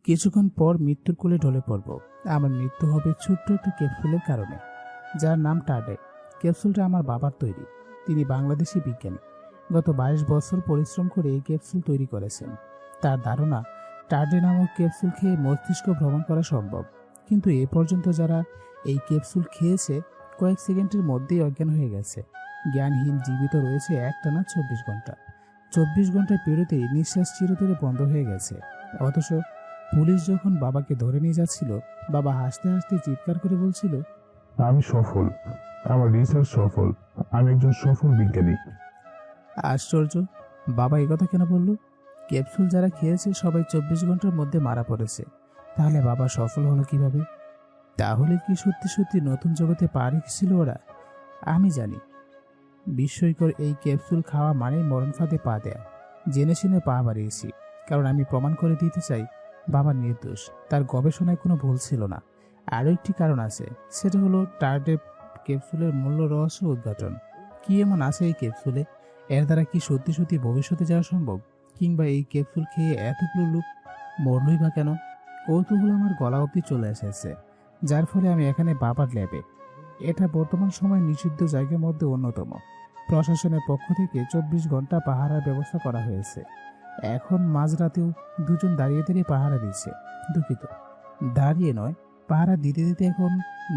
কিছুক্ষণ পর মৃত্যুর কোলে ঢলে পড়ব। আমার মৃত্যু হবে ছোট্ট একটা ক্যাপসুলের কারণে, যার নাম টার্ডে। ক্যাপসুলটা আমার বাবার তৈরি। তিনি বাংলাদেশি বিজ্ঞানী। গত 22 বছর পরিশ্রম করে এই ক্যাপসুল তৈরি করেছেন। তার ধারণা, টার্ডে নামক ক্যাপসুল খেয়ে মস্তিষ্ক ভ্রমণ করা সম্ভব। কিন্তু এ পর্যন্ত যারা এই ক্যাপসুল খেয়েছে কয়েক সেকেন্ডের মধ্যেই অজ্ঞান হয়ে গেছে। জ্ঞানহীন জীবিত রয়েছে একটানা 24 ঘন্টা। 24 ঘন্টা পেরোতেই নিঃশ্বাস চিরতরে বন্ধ হয়ে গেছে। অথচ পুলিশ যখন বাবাকে ধরে নিয়ে যাচ্ছিল, বাবা হাসতে হাসতে চিৎকার করে বলছিল, আমি সফল, আমার রিসার্চ সফল, আমি একজন সফল বিজ্ঞানী। আশ্চর্য, বাবা এই কথা কেন বলল? ক্যাপসুল যারা খেয়েছে সবাই 24 ঘন্টার মধ্যে মারা পড়েছে। তাহলে বাবা সফল হলো কিভাবে? তাহলে কি সত্যি সত্যি নতুন জগতে পা রেখেছিল ওরা? আমি জানি, বিস্ময়কর এই ক্যাপসুল খাওয়া মানেই মরণ ফাঁদে পা দেয়া। জেনে শুনে পা বাড়িয়েছি, কারণ আমি প্রমাণ করে দিতে চাই বাবা নির্দোষ। তার গবেষণায় কোনো ভুল ছিল না। আরও একটি কারণ আছে, সেটা হলো টার্ডে ক্যাপসুলের মূল্য রহস্য উদ্ঘাটন। কি এমন আছে এই ক্যাপসুলে? এর দ্বারা কি সত্যি সত্যি ভবিষ্যতে যাওয়া সম্ভব? কিংবা এই ক্যাপসুল খেয়ে এতগুলো লোক মরলই বা কেন? কৌতূহল আমার গলা অবধি চলে এসেছে, যার ফলে আমি এখানে বাবার ল্যাবে। এটা বর্তমান সময় নিষিদ্ধ জায়গার মধ্যে অন্যতম। প্রশাসনের পক্ষ থেকে 24 ঘন্টা পাহারার ব্যবস্থা করা হয়েছে। এখন মাঝরাতেও দুজন দাঁড়িয়ে দাঁড়িয়ে পাহারা দিচ্ছে। দুঃখিত, দাঁড়িয়ে নয়, পাহারা দিতে দিতে এখন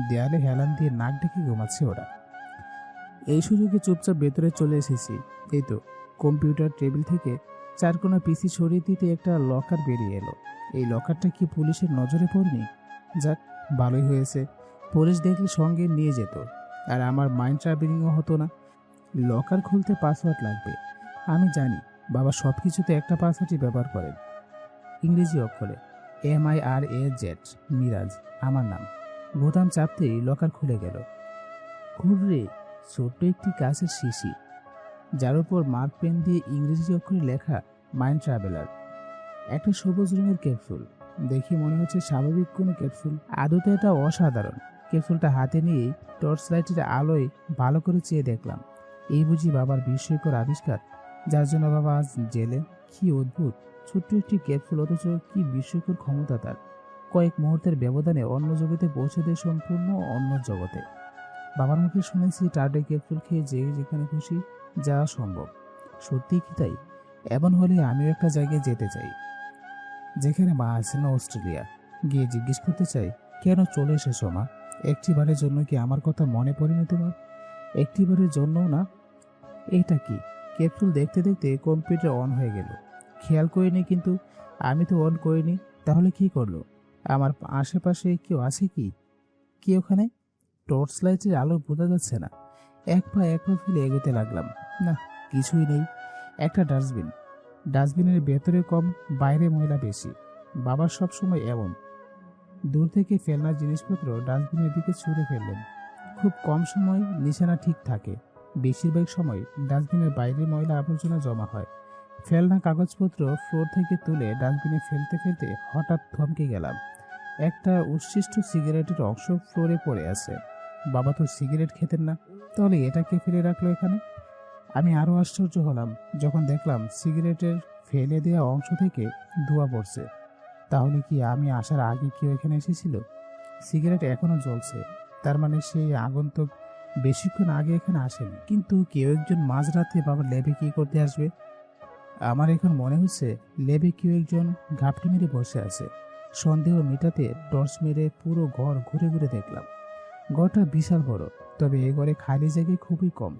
দেয়ালে হেলান দিয়ে নাক ডেকে ঘুমাচ্ছে ওরা। এই সুযোগে চুপচাপ ভেতরে চলে এসেছি। এই তো কম্পিউটার টেবিল থেকে চারকোনা পিসি সরিয়ে দিতে একটা লকার বেরিয়ে এলো। এই লকারটা কি পুলিশের নজরে পড়েনি? যাক, ভালোই হয়েছে। পুলিশ দেখলে সঙ্গে নিয়ে যেত, আর আমার মাইন্ড ট্রাভেলিংও হতো না। লকার খুলতে পাসওয়ার্ড লাগবে। আমি জানি বাবা সব কিছুতে একটা পাসওয়ার্ডই ব্যবহার করেন, ইংরেজি অক্ষরে MIRAZ, মিরাজ আমার নাম। বোতাম চাপতেই লকার খুলে গেল। খুলরে ছোট্ট একটি কাঁচের শিশি, যার উপর মার্ক পেন দিয়ে ইংরেজি অক্ষরে লেখা মাইন্ড ট্রাভেলার। একটা সবুজ রঙের ক্যাপসুল। দেখি মনে হচ্ছে স্বাভাবিক কোনো ক্যাপসুল, আদতে এটা অসাধারণ। ক্যাপসুলটা হাতে নিয়েই টর্চ লাইটের আলোয় ভালো করে চেয়ে দেখলাম। এই বুঝি বাবার বিস্ময়কর আবিষ্কার, যার জন্য বাবা আজ জেলে? কি অদ্ভুত ছোট্ট একটি ক্যাপসুল, অথচ কি বিস্ময়কর ক্ষমতা তার। কয়েক মুহূর্তের ব্যবধানে অন্য জগতে পৌঁছে দেয়, সম্পূর্ণ অন্য জগতে। বাবার মুখে শুনেছি টার্ডে ক্যাপসুল খেয়ে যে যেখানে খুশি যাওয়া সম্ভব। সত্যিই কি তাই? এমন হলে আমিও একটা জায়গায় যেতে চাই, যেখানে মা আছে না, অস্ট্রেলিয়া। গিয়ে জিজ্ঞেস করতে চাই, কেন চলে এসেছো মা? একটিবারের জন্য কি আমার কথা মনে পড়েনি তোমার? একটিবারের জন্যও না? এটা কি? ক্যাপসুল দেখতে দেখতে কম্পিউটার অন হয়ে গেল। খেয়াল করিনি, কিন্তু আমি তো অন করিনি। তাহলে কি করলো? আমার আশেপাশে কেউ আছে কি? কি ওখানে? টর্চ লাইটের আলো বোঝা যাচ্ছে না। এক পা ফেলে এগোতে লাগলাম। না, কিছুই নেই। একটা ডাস্টবিন। ডাস্টবিনের ভেতরে কম, বাইরে ময়লা বেশি। বাবার সব সময় এমন। দূর থেকে ফেলনা জিনিসপত্র ডাস্টবিনের দিকে ছুঁড়ে ফেললেন। খুব কম সময় নিশানা ঠিক থাকে। বেশিরভাগ সময় ডাস্টবিনের বাইরে ময়লা আবর্জনা জমা হয়। ফেলনা কাগজপত্র ফ্লোর থেকে তুলে ডাস্টবিনে ফেলতে ফেলতে হঠাৎ থমকে গেলাম। একটা উচ্ছিষ্ট সিগারেটের অংশ ফ্লোরে পড়ে আছে। বাবা তো সিগারেট খেতেন না, তাহলে এটা কে ফেলে রাখলো এখানে? আমি আরো আশ্চর্য হলাম যখন দেখলাম সিগারেটের ফেলে দেওয়া অংশ থেকে ধোঁয়া পড়ছে। তাহলে কি আমি আসার আগে কেউ এখানে এসেছিল? সিগারেট এখনো জ্বলছে, তার মানে সেই আগন্তুক বেশিক্ষণ আগে এখানে আসেনি। কিন্তু কেউ একজন মাঝরাতে বাবার ল্যাবে কি করতে আসবে? আমার এখন মনে হচ্ছে ল্যাবে কেউ একজন ঘাপটি মেরে বসে আছে। সন্দেহ মেটাতে টর্চ মেরে পুরো ঘর ঘুরে ঘুরে দেখলাম। ঘরটা বিশাল বড়, তবে এ ঘরে খালি জায়গা খুবই কম।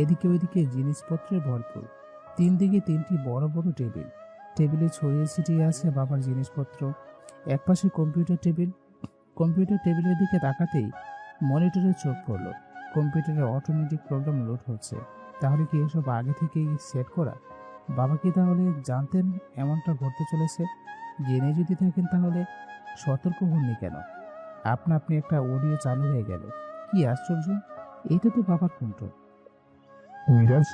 এদিকে ওইদিকে জিনিসপত্রে ভরপুর। তিন দিকে তিনটি বড় বড় টেবিল। টেবিলে ছড়িয়ে ছিটিয়ে আছে বাবার জিনিসপত্র। একপাশে কম্পিউটার টেবিল। কম্পিউটার টেবিলের দিকে তাকাতেই মনিটরে চোখ পড়ল। কম্পিউটারে অটোমেটিক প্রোগ্রাম লোড হচ্ছে। তাহলে কি এসব আগে থেকেই সেট করা? বাবা কি তাহলে জানতেন এমনটা ঘটতে চলেছে? জেনে যদি থাকেন তাহলে সতর্ক হননি কেন? আপনা আপনি একটা অডিও চালু হয়ে গেল। কি আশ্চর্য! এটা তো বাবার কণ্ঠ। মিরাজ,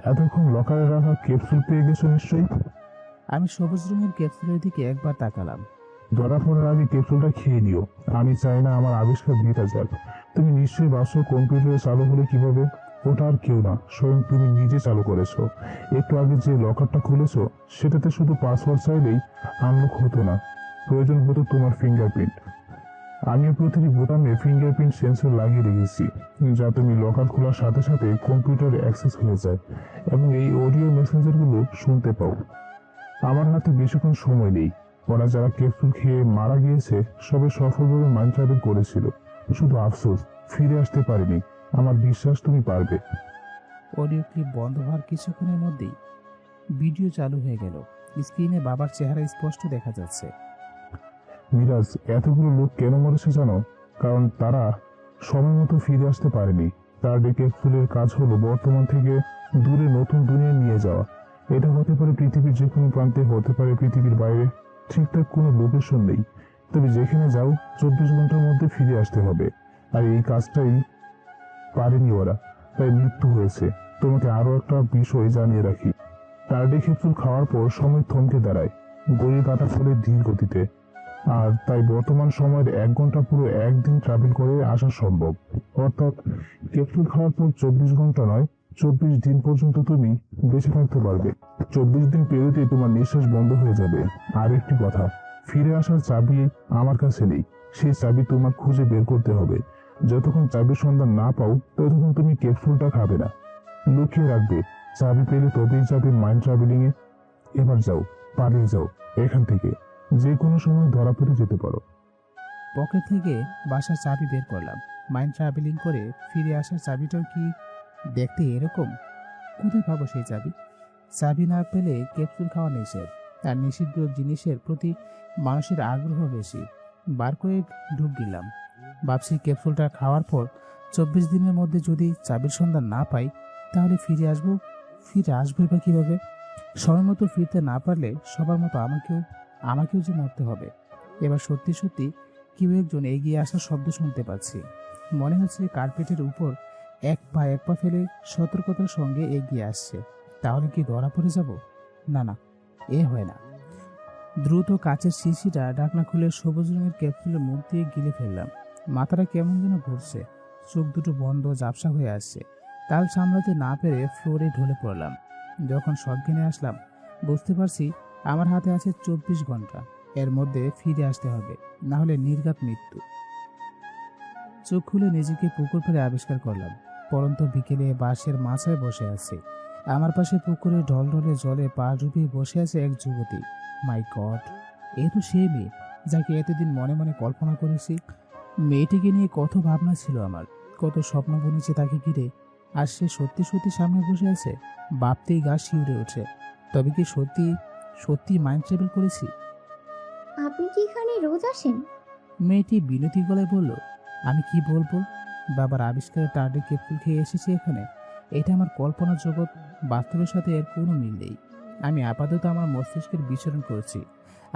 এতক্ষণ লকারে রাখা ক্যাপসুল পেয়ে গেছো নিশ্চয়ই। আমি সবুজ রঙের ক্যাপসুলের দিকে একবার তাকালাম। ধরা পড়ার আগে ক্যাপসুলটা খেয়ে নিও। আমি চাই না আমার আবিষ্কার বৃথা যাক। তুমি নিশ্চয়ই ভাবছো কম্পিউটারে চালু হলে কিভাবে। ওটা আর কেউ না, স্বয়ং তুমি নিজে চালু করেছো। একটু আগে যে লকারটা খুলেছো সেটাতে শুধু পাসওয়ার্ড চাইলেই আনলক হতো না, প্রয়োজন হতো তোমার ফিঙ্গারপ্রিন্ট। আমি প্রতিটি বোতামে ফিঙ্গারপ্রিন্ট সেন্সর লাগিয়ে রেখেছি, যা তুমি লকার খোলার সাথে সাথে কম্পিউটারে অ্যাক্সেস হয়ে যায় এবং এই অডিও মেসেঞ্জারগুলো শুনতে পাও। আমার হাতে বেশিক্ষণ সময় নেই। ওরা যারা ক্যাপসুল খেয়ে মারা গিয়েছে সবে সফলভাবে মাইন্ড ট্রাভেল করেছিল, শুধু আফসোস ফিরে আসতে পারেনি। আমার বিশ্বাস তুমি পারবে। অডিও ক্লিপ বন্ধ হওয়ার কিছুক্ষণের মধ্যেই ভিডিও চালু হয়ে গেল। স্ক্রিনে বাবার চেহারা স্পষ্ট দেখা যাচ্ছে। মিরাজ, এতগুলো লোক কেন মরেছে জানো? কারণ তারা সময় মতো ফিরে আসতে পারেনি। তার ক্যাপসুলের কাজ হলো বর্তমান থেকে দূরে নতুন দুনিয়ায় নিয়ে যাওয়া। এটা হতে পারে পৃথিবীর যে কোনো প্রান্তে, হতে পারে পৃথিবীর বাইরে। ঠিকঠাক কোনো লোকেশন নেই, তবে যেখানে যাও 24 ঘন্টার মধ্যে ফিরে আসতে হবে। আর এই কাজটাই পারেনি ওরা, তাই মৃত্যু হয়েছে। তোমাকে আরো একটা বিষয় জানিয়ে রাখি, টার্ডি ক্যাপসুল খাওয়ার পর সময় থমকে দাঁড়ায়, গড়ির কাটা ফলে ধীর গতিতে। আর তাই বর্তমান সময়ের 1 ঘন্টা পুরো একদিন ট্রাভেল করে আসা সম্ভব। অর্থাৎ ক্যাপসুল খাওয়ার পর 24 ঘন্টা নয়, 24 দিন পর্যন্ত তুমি বেঁচে থাকতে পারবে। 24 দিন পেরোতে তোমার নিঃশ্বাস বন্ধ হয়ে যাবে। আর একটি কথা, ফিরে আসার চাবি আমার কাছে নেই, সেই চাবি তোমার খুঁজে বের করতে হবে। যতক্ষণ চাবির সন্ধান না পাও ততক্ষণ তুমি ক্যাপসুলটা খাবে না, লুকিয়ে রাখবে। চাবি পেলে তবেই যাবে মাইন্ড ট্রাভেলিং এ। এবার যাও, পালিয়ে যাও এখান থেকে, যে কোনো সময় ধরা পড়ে যেতে পারো। পকেট থেকে বাসার চাবি বের করলাম। মাইন্ড ট্রাভেলিং করে ফিরে আসার চাবিটাও কি দেখতে এরকম? কোথায় পাবো সেই চাবি? চাবি না পেলে ক্যাপসুল খাওয়া নিষেধ, আর নিষিদ্ধ জিনিসের প্রতি মানুষের আগ্রহ বেশি। বার করে ঢুক গেলাম। ভাবছি ক্যাপসুলটা খাওয়ার পর 24 দিনের মধ্যে যদি চাবির সন্ধান না পাই তাহলে ফিরে আসবো বা কিভাবে? সময় মতো ফিরতে না পারলে সবার মতো আমাকেও যে মরতে হবে। এবার সত্যি সত্যি কেউ একজন এগিয়ে আসার শব্দ শুনতে পাচ্ছি। মনে হচ্ছে কার্পেটের উপর এক পা ফেলে সতর্কতার সঙ্গে এগিয়ে আসছে। তাহলে কি ধরা পড়ে যাব? না না, এ হয় না। দ্রুত কাচের শিশিটা ঢাকনা খুলে সবুজ রঙের ক্যাপসুলের মুখ দিয়ে গিলে ফেললাম। মাথাটা কেমন যেন ঘুরছে, চোখ দুটো বন্ধ, ঝাপসা হয়ে আসছে। তাল সামলাতে না পেরে ফ্লোরে ঢলে পড়লাম। যখন সজ্ঞানে আসলাম বুঝতে পারছি আমার হাতে আছে 24 ঘন্টা। এর মধ্যে ফিরে আসতে হবে, না হলে নির্ঘাত মৃত্যু। চোখ খুলে নিজেকে পুকুর পাড়ে আবিষ্কার করলাম। পরন্ত বিকেলে বাঁশের মাচায় বসে আছে। আমার পাশে পুকুরে ঢলঢলে জলে পা ডুবিয়ে বসে আছে এক যুবতী। মাই গড, এ তো সেই মেয়ে যাকে এতদিন মনে মনে কল্পনা করেছি। মেয়েটিকে নিয়ে কত ভাবনা ছিল আমার, কত স্বপ্ন বুনেছে তাকে ঘিরে। আর সে সত্যি সত্যি সামনে বসে আছে। ভাবতেই গা শিউরে ওঠে। তবে কি সত্যি সত্যি মাইন্ড ট্রাভেল করেছি? আপনি কি এখানে রোজ আসেন? মেয়েটি বিনতি গলায় বলল। আমি কি বলবো, বাবার আবিষ্কারের টার্ডে ক্যাপসুল খেয়ে এসেছি এখানে। এটা আমার কল্পনার জগৎ, বাস্তবের সাথে এর কোনো মিল নেই। আমি আপাতত আমার মস্তিষ্কের বিচরণ করছি।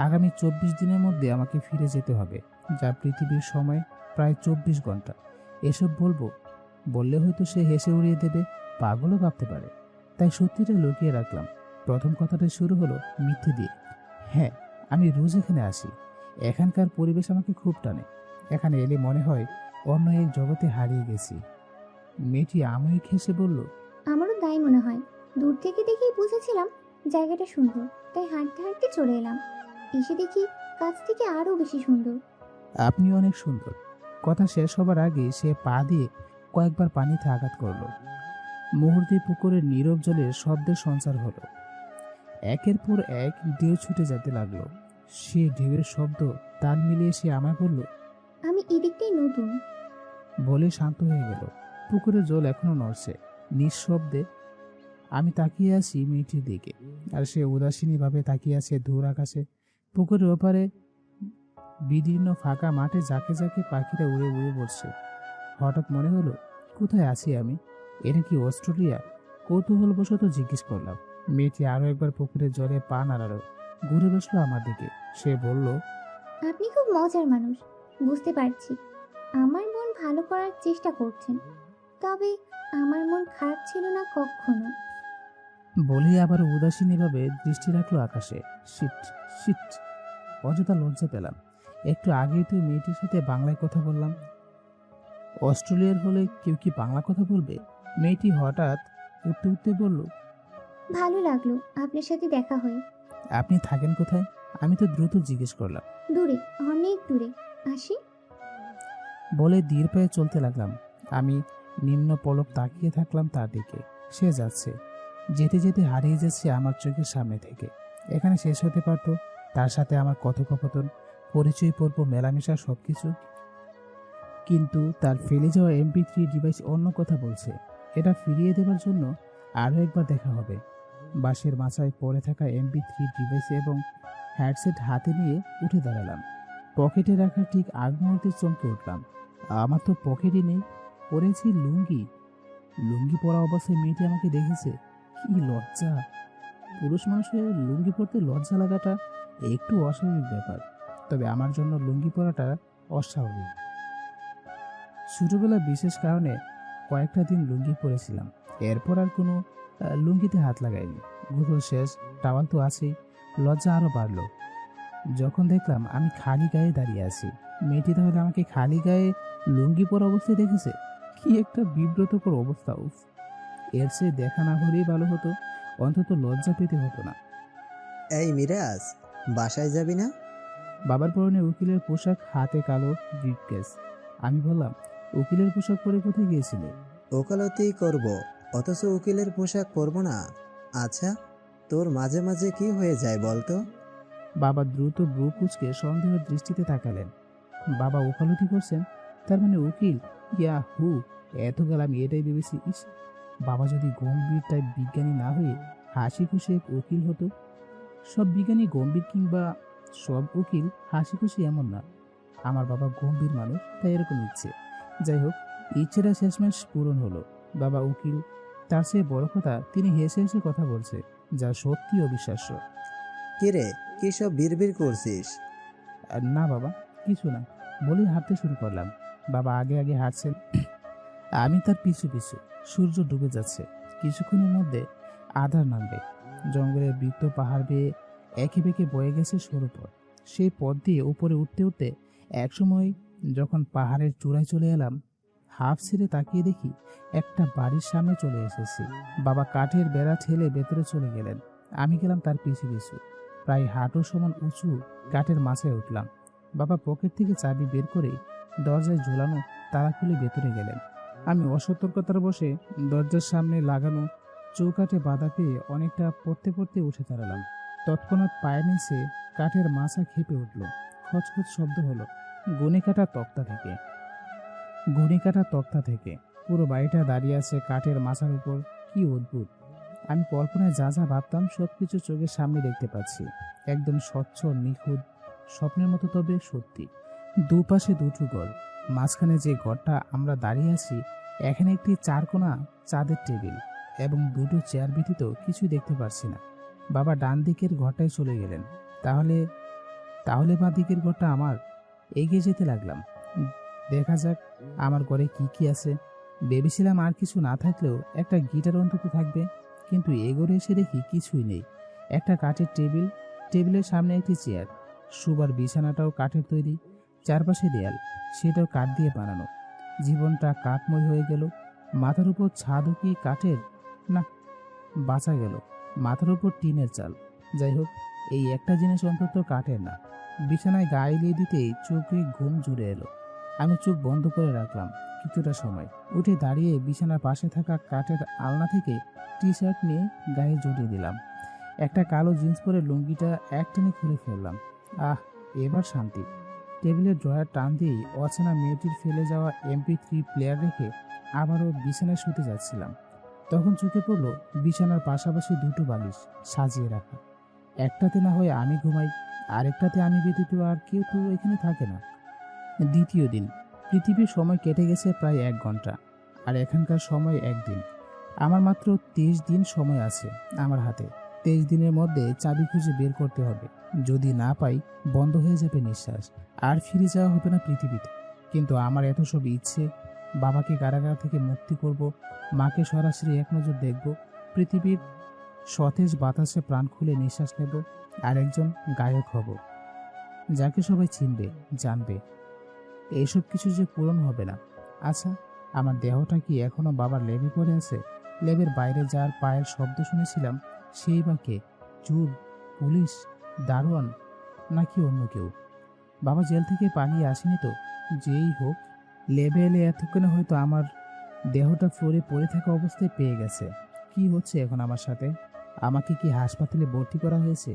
আগামী 24 দিনের মধ্যে আমাকে ফিরে যেতে হবে, যা পৃথিবীর সময় প্রায় 24 ঘন্টা। এসব বললে হয়তো সে হেসে উড়িয়ে দেবে, পাগলও ভাবতে পারে। তাই সত্যিটা লুকিয়ে রাখলাম। প্রথম কথাটা শুরু হলো মিথ্যে দিয়ে। হ্যাঁ, আমি রোজ এখানে আসি। এখানকার পরিবেশ আমাকে খুব টানে। এখানে এলে মনে হয় অন্য এক জগতে হারিয়ে গেছি। মেয়েটি আময়িক হেসে বলল, আমারও তাই মনে হয়। দূর থেকে দেখেই বুঝেছিলাম জায়গাটা সুন্দর, তাই হাঁটতে হাঁটতে চলে এলাম। এসে দেখি কাছ থেকে আরো বেশি সুন্দর। আপনি অনেক সুন্দর। কথা শেষ হবার আগে সে পা দিয়ে কয়েকবার পানিতে আঘাত করলো। মুহূর্তে পুকুরের নীরব জলের শব্দের সঞ্চার হলো। একের পর এক ঢেউ ছুটে যেতে লাগলো। সে ঢেউয়ের শব্দ তাল মিলিয়ে সে আমায় বলল, আমি এদিকটাই নতুন। বলে শান্ত হয়ে গেল। পুকুরের জল এখনো নড়ছে নিঃশব্দে। আমি তাকিয়ে আছি মেয়েটির দিকে, আর সে উদাসীনী ভাবে তাকিয়ে আছে দূর আকাশে। পুকুরের ওপারে বিদীর্ণ ফাঁকা মাঠে ঝাঁকে ঝাঁকে পাখিরা উড়ে উড়ে পড়ছে। হঠাৎ মনে হলো, কোথায় আছি আমি? এটা কি অস্ট্রেলিয়া? কৌতূহলবশত জিজ্ঞেস করলাম। মেয়েটি আরো একবার পুকুরের জলে পা নাড়ালো, ঘুরে বসলো আমার দিকে। সে বলল, আপনি খুব মজার মানুষ, বুঝতে পারছি। আমার মন ভালো করার চেষ্টা করছেন, তবে আমার মন খারাপ ছিল না কখনো। বলেই আবার উদাসীনীভাবে দৃষ্টি রাখলো আকাশে। শিট শিট, অযথা লজ্জা পেলাম। একটু আগেই তো মেয়েটির সাথে বাংলায় কথা বললাম। অস্ট্রেলিয়ার হলে কেউ কি বাংলা কথা বলবে? মেয়েটি হঠাৎ উঠতে উঠতে বলল, ভালো লাগলো আপনার সাথে দেখা হয়ে। আপনি থাকেন কোথায়? আমি তো দ্রুত জিজ্ঞেস করলাম। দূরে, অনেক দূরে। আসি। বলে ধীর পায়ে চলতে লাগলাম। আমি নিম্ন পলক তাকিয়ে থাকলাম তার দিকে। সে যাচ্ছে, যেতে যেতে হারিয়ে যাচ্ছে আমার চোখের সামনে থেকে। এখানে শেষ হতে পারত তার সাথে আমার কথোপকথন, পরিচয় পর্ব, মেলামেশা, সবকিছু। কিন্তু তার ফেলে যাওয়া MP3 ডিভাইস অন্য কথা বলছে। এটা ফিরিয়ে দেওয়ার জন্য আরও একবার দেখা হবে। বাসের মাথায় পড়ে থাকা MP3 ডিভাইস এবং হ্যাডসেট হাতে নিয়ে উঠে দাঁড়ালাম। পকেটে রাখা ঠিক আগ মুহূর্তে চমকে উঠলাম। আমার তো পকেটই নেই, পরেছি লুঙ্গি। লুঙ্গি পরা অবস্থায় মেয়েটি আমাকে দেখেছে। কি লজ্জা! পুরুষ মানুষের লুঙ্গি পরতে লজ্জা লাগাটা একটু অস্বাভাবিক ব্যাপার, তবে আমার জন্য লুঙ্গি পরাটা অস্বাভাবিক। ছোটবেলা বিশেষ কারণে কয়েকটা দিন লুঙ্গি পরেছিলাম, এরপর আর কোনো লুঙ্গিতে হাত লাগাইনি। গোসল শেষ, টাওয়াল তো আছেই। লজ্জা আরও বাড়লো যখন দেখলাম আমি খালি গায়ে দাঁড়িয়ে আছি। মেয়েটি তাহলে আমাকে খালি গায়ে লুঙ্গি পরা অবস্থায় দেখেছে। কি একটা বিব্রতকর অবস্থা! উফ, এর চেয়ে দেখা না হলেই ভালো হতো, অন্তত লজ্জা পেতে হতো না। এই মিরাজ, বাসায় যাবি না? বাবার পরনে উকিলের পোশাক, হাতে কালো ব্রিফকেস। আমি বললাম, উকিলের পোশাক পরে কোথায় গিয়েছিলে? ওকালতি করব, অথচ উকিলের পোশাক পরব না? আচ্ছা, তোর মাঝে মাঝে কি হয়ে যায় বলতো? বাবা দ্রুত ব্রু কুঁচকে সন্দেহের দৃষ্টিতে তাকালেন। বাবা ওকালতি করছেন, তার মানে উকিল? ইয়া হু, এতকাল আমি এটাই ভেবেছি। ইস, বাবা যদি গম্ভীর টাইপ বিজ্ঞানী না হয়ে হাসি খুশি এক উকিল হতো। সব বিজ্ঞানী গম্ভীর, কিংবা সব উকিল হাসি খুশি এমন না। আমার বাবা গম্ভীর মানুষ, তাই এরকম ইচ্ছে। যাই হোক, ইচ্ছেটা শেষমেশ পূরণ হলো। বাবা উকিল, তার চেয়ে বড় কথা তিনি হেসে হেসে কথা বলছে, যা সত্যি অবিশ্বাস্য। কিরে, কি সব বিড়বিড় করছিস? না বাবা, কিছু না, বলেই হাঁটতে শুরু করলাম। বাবা আগে আগে হাঁটছেন, আমি তার পিছু পিছু। সূর্য ডুবে যাচ্ছে, কিছুক্ষণের মধ্যে আধার নামবে। জঙ্গলের বৃত্ত পাহাড় বেয়ে একে বেঁকে বয়ে গেছে সরু পথ। সেই পথ দিয়ে উপরে উঠতে উঠতে একসময় যখন পাহাড়ের চূড়ায় চলে এলাম, হাফ ছেড়ে তাকিয়ে দেখি একটা বাড়ির সামনে চলে এসেছি। বাবা কাঠের বেড়া ঠেলে ভেতরে চলে গেলেন, আমি গেলাম তার পিছু পিছু। প্রায় হাঁটু সমান উঁচু কাঠের মাথায় উঠলাম। বাবা পকেট থেকে চাবি বের করে দরজায় ঝোলানো তালা খুলে ভেতরে গেলেন। আমি অসতর্কতার বসে দরজার সামনে লাগানো চৌকাঠে বাধা পেয়ে অনেকটা পড়তে পড়তে উঠে দাঁড়ালাম। তৎক্ষণাৎ পায়ের নিচে কাঠের মাথা খেপে উঠল। খচখচ শব্দ হলো ঘুড়ি কাটা তক্তা থেকে। পুরো বাড়িটা দাঁড়িয়ে আছে কাঠের মাথার উপর। কি অদ্ভুত! আমি কল্পনায় যা যা ভাবতাম সবকিছু চোখের সামনে দেখতে পাচ্ছি, একদম স্বচ্ছ, নিখুঁত, স্বপ্নের মতো, তবে সত্যি। দুপাশে দুটো ঘর, মাঝখানে যে ঘরটা আমরা দাঁড়িয়ে আছি, এখানে একটি চারকোনা চাঁদের টেবিল এবং দুটো চেয়ার ব্যতীত কিছুই দেখতে পারছি না। বাবা ডান দিকের ঘরটায় চলে গেলেন। তাহলে তাহলে বাঁ দিকের ঘরটা আমার। এগিয়ে যেতে লাগলাম, দেখা যাক আমার ঘরে কি কি আছে। ভেবেছিলাম আর কিছু না থাকলেও একটা গিটার অন্তত থাকবে, কিন্তু এগোরে এসে দেখি কিছুই নেই। একটা কাঠের টেবিল, টেবিলের সামনে একটি চেয়ার, শোবার বিছানাটাও কাঠের তৈরি, চারপাশে দেয়াল, সেটাও কাঠ দিয়ে বানানো। জীবনটা কাঠময় হয়ে গেল। মাথার উপর ছাদও কি কাঠের? না, বাঁচা গেল, মাথার উপর টিনের চাল। যাই হোক, এই একটা জিনিস অন্তত কাঠের না। বিছানায় গা এলিয়ে দিতেই চোখে ঘুম জুড়ে এলো। আমি চোখ বন্ধ করে রাখলাম কিছুটা সময়। উঠে দাঁড়িয়ে বিছানার পাশে থাকা কাঠের আলনা থেকে টি শার্ট নিয়ে গায়ে জড়িয়ে দিলাম। একটা কালো জিন্স পরে লুঙ্গিটা একটানে খুলে ফেললাম। আহ, এবার শান্তি। টেবিলের ড্রয়ার টান দিয়েই অচেনা মেয়েটির ফেলে যাওয়া MP3 প্লেয়ার রেখে আবারও বিছানায় শুতে যাচ্ছিলাম। তখন চোখে পড়ল বিছানার পাশাপাশি দুটো বালিশ সাজিয়ে রাখা। একটাতে না হয় আমি ঘুমাই, আরেকটাতে আমি ব্যতীত আর কেউ তো এখানে থাকে না। দ্বিতীয় দিন। পৃথিবীর সময় কেটে গেছে প্রায় 1 ঘন্টা, আর এখানকার সময় 1 দিন। আমার মাত্র 23 দিন সময় আছে আমার হাতে। 23 দিনের মধ্যে চাবি খুঁজে বের করতে হবে। যদি না পাই, বন্ধ হয়ে যাবে নিঃশ্বাস, আর ফিরে যাওয়া হবে না পৃথিবীতে। কিন্তু আমার এত সব ইচ্ছে। বাবাকে কারাগার থেকে মুক্তি করব, মাকে সরাসরি এক নজর দেখব, পৃথিবীর সতেজ বাতাসে প্রাণ খুলে নিঃশ্বাস নেব, আর একজন গায়ক হব, যাকে সবাই চিনবে, জানবে। এইসব কিছু যে পূরণ হবে না। আচ্ছা, আমার দেহটা কি এখনো বাবার লেবে পড়ে আছে? লেবের বাইরে যার পায়ের শব্দ শুনেছিলাম সেই বা কে? চুর, পুলিশ, দারোয়ান, নাকি অন্য কেউ? বাবা জেল থেকে পালিয়ে আসেনি তো? যেই হোক, লেবে এলে এতক্ষণে হয়তো আমার দেহটা ফ্লোরে পড়ে থাকা অবস্থায় পেয়ে গেছে। কি হচ্ছে এখন আমার সাথে? আমাকে কি হাসপাতালে ভর্তি করা হয়েছে?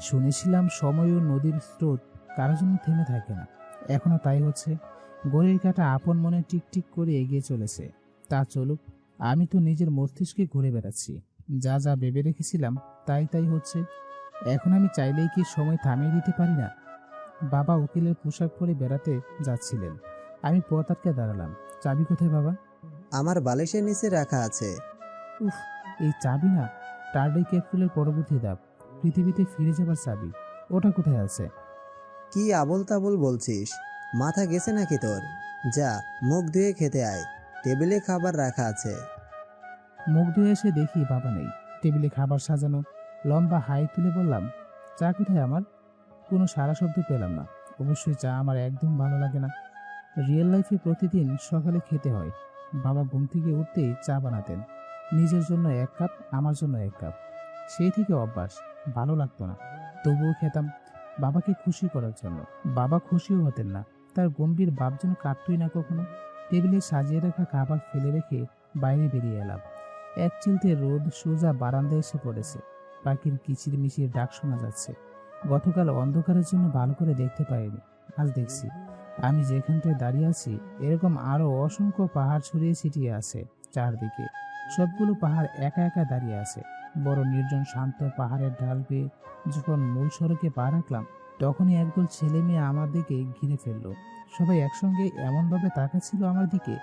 শুনেছিলাম সময় ও নদীর স্রোত কারোর জন্য থেমে থাকে না, এখনো তাই হচ্ছে। ঘড়ির কাঁটা আপন মনে টিকটিক করে এগিয়ে চলেছে। তা চলুক, আমি তো নিজের মস্তিষ্কে ঘুরে বেড়াচ্ছি। যা যা ভেবে রেখেছিলাম তাই তাই হচ্ছে। এখন আমি চাইলেই কি সময় থামিয়ে দিতে পারি না? বাবা উকিলের পোশাক পরে বেড়াতে যাচ্ছিলেন। আমি পথ আটকে দাঁড়ালাম। চাবি কোথায় বাবা? আমার বালিশের নিচে রাখা আছে। উফ, এই চাবি না, টার্ডি ক্যাপসুলের পরবর্তী ধাপ, পৃথিবীতে ফিরে যাবার চাবি। ওটা কোথায় আছে? কি আবোল তাবোল বলছিস? মাথা গেছে নাকি তোর? যা, মুখ ধুয়ে খেতে আয়, টেবিলে খাবার রাখা আছে। মুখ ধুয়ে এসে দেখি বাবা নেই। টেবিলে খাবার সাজানো। লম্বা হাই তুলে বললাম, চা কোথায় আমার? কোনো সারা শব্দ পেলাম না। অবশ্যই চা আমার একদম ভালো লাগে না। রিয়েল লাইফে প্রতিদিন সকালে খেতে হয়। বাবা ঘুম থেকে উঠতেই চা বানাতেন, নিজের জন্য 1 কাপ, আমার জন্য 1 কাপ। সেই থেকে অভ্যাস, ভালো লাগতো না, তবুও খেতাম বাবাকে খুশি করার জন্য। বাবা খুশিও হতেন না, তার গম্ভীর ভাব যেন কাটতই না কখনো। টেবিলে সাজিয়ে রাখা খাবার ফেলে রেখে বাইরে বেরিয়ে এলাম। এক চিলতে রোদ সোজা বারান্দায় এসে পড়েছে। পাখির কিচির মিচির ডাক শোনা যাচ্ছে। গতকাল অন্ধকারের জন্য ভালো করে দেখতে পাইনি, আজ দেখছি। আমি যেখানটায় দাঁড়িয়ে আছি এরকম আরো অসংখ্য পাহাড় ছড়িয়ে ছিটিয়ে আছে চারদিকে। সবগুলো পাহাড় একা একা দাঁড়িয়ে আছে। বড় নির্জন শান্ত পাহাড়ের ঢাল পেয়ে যখন মূল সড়কে পা রাখলাম, তখনই একদল ছেলে মেয়ে আমার দিকে ঘিরে ফেললো। সবাই একসঙ্গে এমনভাবে তাকাচ্ছিল আমার দিকে,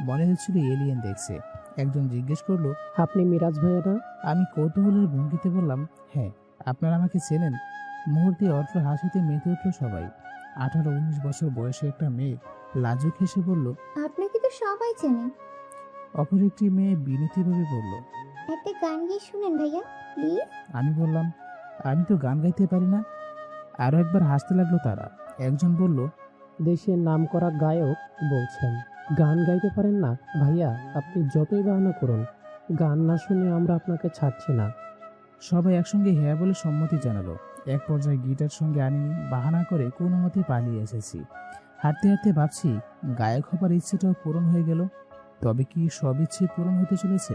মনে হচ্ছিল এলিয়েন দেখছে। একজন জিজ্ঞেস করলো, আপনি মিরাজ ভাইয়া না? আমি কৌতূহলের ভঙ্গিতে বললাম, হ্যাঁ। আপনারা আমাকে চেনেন? মুহূর্তে অট্র হাসিতে মেতে উঠল সবাই। 18-19 বছর বয়সে একটা মেয়ে লাজুক হেসে বলল। আপনাকে তো সবাই চেনে। অপর একটি মেয়ে বিনতিভাবে বলল, একটা গান গিয়ে শুনেন ভাইয়া প্লিজ। আমি বললাম, আমি তো গান গাইতে পারি না। আরো একবার হাসতে লাগলো তারা। একজন বলল, দেশের নামকরা গায়ক বলছেন, গান গাইতে পারেন না? ভাইয়া আপনি যতই বাহানা করুন, গান না শুনে আমরা আপনাকে ছাড়ছি না। সবাই একসঙ্গে হ্যাঁ বলে সম্মতি জানালো। এক পর্যায়ে গিটার সঙ্গে আনিনি, বাহানা করে কোনো মতে পালিয়ে এসেছি। হাঁটতে হাঁটতে ভাবছি, গায়ক হবার ইচ্ছেটাও পূরণ হয়ে গেল। তবে কি সব ইচ্ছে পূরণ হতে চলেছে?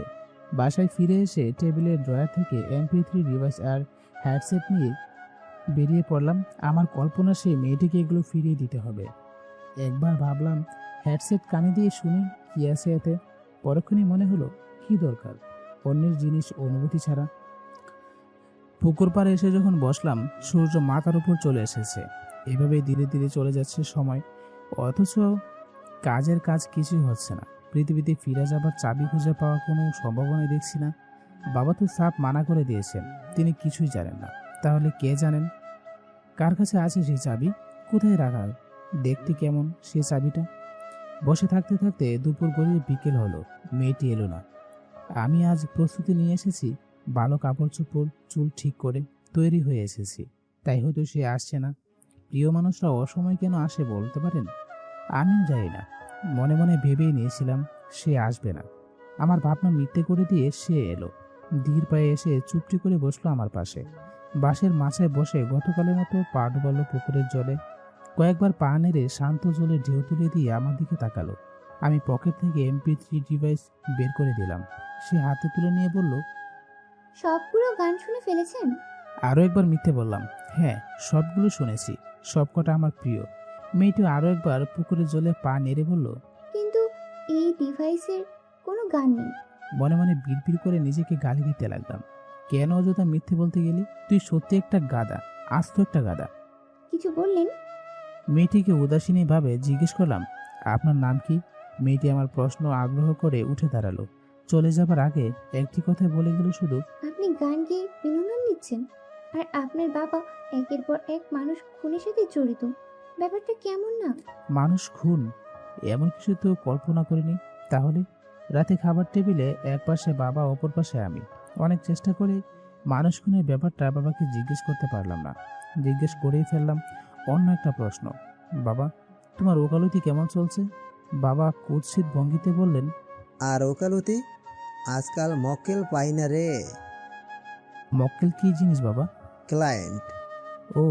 বাসায় ফিরে এসে টেবিলের ড্রয়ার থেকে MP3 ডিভাইস আর হ্যাডসেট নিয়ে বেরিয়ে পড়লাম। আমার কল্পনা সেই মেয়েটিকে এগুলো ফিরিয়ে দিতে হবে। একবার ভাবলাম হ্যাডসেট কানে দিয়ে শুনি কি আছে এতে। পরক্ষণই মনে হলো, কি দরকার অন্যের জিনিস অনুভূতি ছাড়া। পুকুর পাড়ে এসে যখন বসলাম, সূর্য মাথার উপর চলে এসেছে। এভাবেই ধীরে ধীরে চলে যাচ্ছে সময়, অথচ কাজের কাজ কিছুই হচ্ছে না। পৃথিবীতে ফিরে যাবার চাবি খুঁজে পাওয়ার কোনো সম্ভাবনাই দেখছি না। বাবা তো সাফ মানা করে দিয়েছেন, তিনি কিছুই জানেন না। তাহলে কে জানেন? কার কাছে আছে সেই চাবি? কোথায় রাখা? দেখতে কেমন সে চাবিটা? বসে থাকতে থাকতে দুপুর গড়িয়ে বিকেল হলো, মেয়েটি এলো না। আমি আজ প্রস্তুতি নিয়ে এসেছি, ভালো কাপড় চোপড়, চুল ঠিক করে তৈরি হয়ে এসেছি, তাই হয়তো সে আসছে না। প্রিয় মানুষরা অসময় কেন আসে বলতে পারেন? আমিও জানি না। মনে মনে ভেবেই নিয়েছিলাম সে আসবে না। আমার ভাবনা মিথ্যে করে দিয়ে সে এলো। ধীর পায়ে এসে চুপটি করে বসলো আমার পাশে। বাঁশের মাচায় বসে গতকালের মতো পা ডুবালো পুকুরের জলে। কয়েকবার পা নেড়ে শান্ত জলে ঢেউ তুলে দিয়ে আমার দিকে তাকালো। আমি পকেট থেকে MP3 ডিভাইস বের করে দিলাম। সে হাতে তুলে নিয়ে বলল, সবগুলো গান শুনে ফেলেছেন? আরও একবার মিথ্যে বললাম, হ্যাঁ সবগুলো শুনেছি, সবকটা আমার প্রিয়। মেয়েটি আরও একবার পুকুরের জলে পা নেড়ে বলল, কিন্তু এই ডিভাইসের কোনো গান নেই। মনে মনে বিড়বিড় করে নিজেকে গালি দিতে লাগলাম। কেন অযথা মিথ্যে বলতে গেলি? তুই সত্যি একটা গাধা, আস্ত একটা গাধা। কিছু বললেন? মেয়েটিকে উদাসীনী ভাবে জিজ্ঞেস করলাম, আপনার নাম কি? মেয়েটি আমার প্রশ্ন আগ্রহ করে উঠে দাঁড়ালো। চলে যাবার আগে একটি কথা বলে গেল শুধু, আপনি গান গেয়ে বিনোদন নিচ্ছেন, আর আপনার বাবা একের পর এক মানুষ খুনের সাথে জড়িত। ব্যাপারটা কেমন না? মানুষ খুন? এমন কিছু তো কল্পনা করিনি। তাহলে রাতে খাবার টেবিলে এক পাশে বাবা, অপর পাশে আমি। অনেক চেষ্টা করে মানুষ খুনের ব্যাপারটা বাবাকে জিজ্ঞেস করতে পারলাম না। জিজ্ঞেস করেই ফেললাম অন্য একটা প্রশ্ন, বাবা তোমার ওকালতি কেমন চলছে? বাবা কুৎসিত ভঙ্গিতে বললেন, আর ওকালতি আজকাল মক্কেল পাই না রে। মক্কেল কি জিনিস বাবা? ক্লায়েন্ট। ও,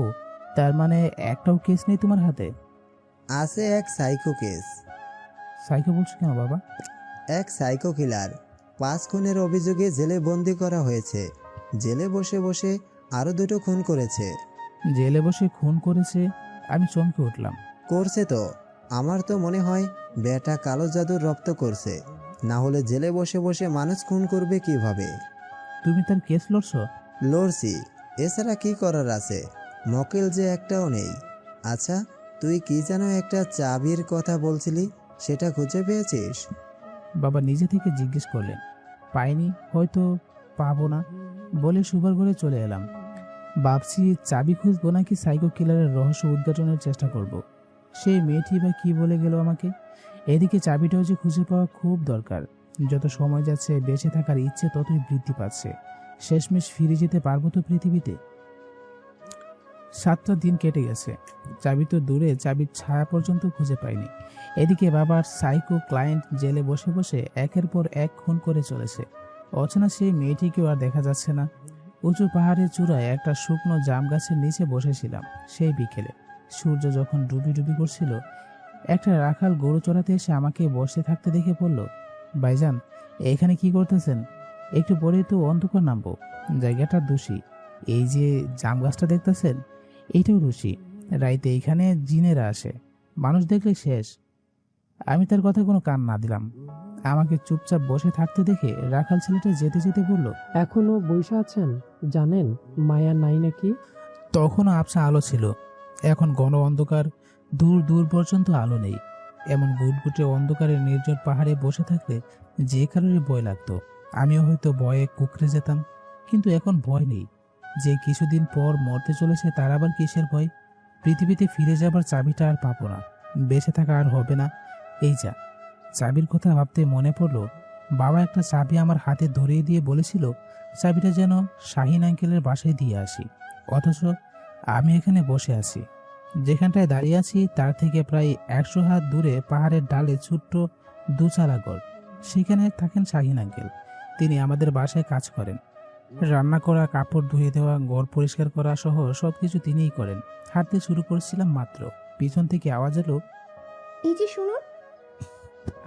তার মানে একটাও কেস নেই তোমার হাতে? আছে এক সাইকো কেস। সাইকো বলছো কেন বাবা? এক সাইকো কিলার 5 খুনের অভিযোগে জেলে বন্দি করা হয়েছে। জেলে বসে বসে আরো 2টো খুন করেছে। জেলে বসে খুন করেছে? আমি চমকে উঠলাম। করছে তো। আমার তো মনে হয় বেটা কালো জাদুর রপ্ত করছে, না হলে জেলে বসে বসে মানুষ খুন করবে কিভাবে? তুমি তার কেস লড়ছো? লড়ছি, এছাড়া কি করার আছে? মক্কেল যে একটাও নেই। আচ্ছা, তুই কি যেন একটা চাবির কথা বলছিলি, সেটা খুঁজে পেয়েছিস? বাবা নিজে থেকে জিজ্ঞেস করলেন। পাইনি, হয়তো পাবো না বলে সুপার ঘরে চলে এলাম। ভাবছি চাবি খুঁজবো নাকি সাইকো কিলারের রহস্য উদ্ঘাটনের চেষ্টা করব। সেই মেয়েটি বা কি বলে গেল আমাকে। এদিকে চাবিটাও যে খুঁজে পাওয়া খুব দরকার। যত সময় যাচ্ছে বেঁচে থাকার ইচ্ছে ততই বৃদ্ধি পাচ্ছে। শেষমেশ ফিরে যেতে পারবো তো পৃথিবীতে। 7টা দিন কেটে গেছে, চাবি তো দূরে, চাবির ছায়া পর্যন্ত খুঁজে পাইনি। এদিকে বাবার সাইকো ক্লায়েন্ট জেলে বসে বসে একের পর এক খুন করে চলেছে। অচেনা সেই মেয়েটিকেও আর দেখা যাচ্ছে না। উঁচু পাহাড়ের চূড়ায় একটা শুকনো জাম গাছের নিচে বসেছিলাম সেই বিকেলে। সূর্য যখন ডুবি ডুবি করছিল, একটা রাখাল গরু চড়াতে এসে আমাকে বসে থাকতে দেখে বলল, ভাইজান এখানে কি করতেছেন? একটু পরেই তো অন্ধকার নামবো, জায়গাটা দোষী। এই যে জাম গাছটা দেখতেছেন, এইটাও দোষী। রাইতে এখানে জিনেরা আসে, মানুষ দেখলে শেষ। আমি তার কথা কোনো কান না দিলাম। আমাকে চুপচাপ বসে থাকতে দেখে রাখাল ছেলেটা যেতে যেতে বলল, এখনো বইসা আছেন? জানেন মায়া নাই নাকি? তখনও আবছা আলো ছিল, এখন ঘন অন্ধকার। দূর দূর পর্যন্ত আলো নেই। এমন গুটগুটে অন্ধকারে নির্জন পাহাড়ে বসে থাকলে যে কারোরই ভয় লাগতো। আমিও হয়তো ভয়ে কুঁকড়ে যেতাম, কিন্তু এখন ভয় নেই। যে কিছুদিন পর মরতে চলেছে তার আবার কিসের ভয়? পৃথিবীতে ফিরে যাবার চাবিটা আর পাবো না, বেঁচে থাকা আর হবে না। এই যা, চাবির কথা ভাবতে মনে পড়লো, বাবা একটা চাবি আমার হাতে ধরিয়ে দিয়ে বলেছিল চাবিটা যেন শাহিন আঙ্কেলের বাসায় দিয়ে আসি। অথচ আমি এখানে বসে আছি, যেখানটায় দাঁড়িয়ে আছি তার থেকে প্রায় 100 হাত দূরে পাহাড়ের ডালে ছোট্ট দুচালা ঘর। সেখানে থাকেন শাহিন আঙ্কেল। তিনি আমাদের বাসায় কাজ করেন। রান্না করা, কাপড় ধুয়ে দেওয়া, ঘর পরিষ্কার করা সহ সবকিছু তিনিই করেন। হাঁটতে শুরু করেছিলাম মাত্র, পিছন থেকে আওয়াজ এলো, এই যে শুনুন।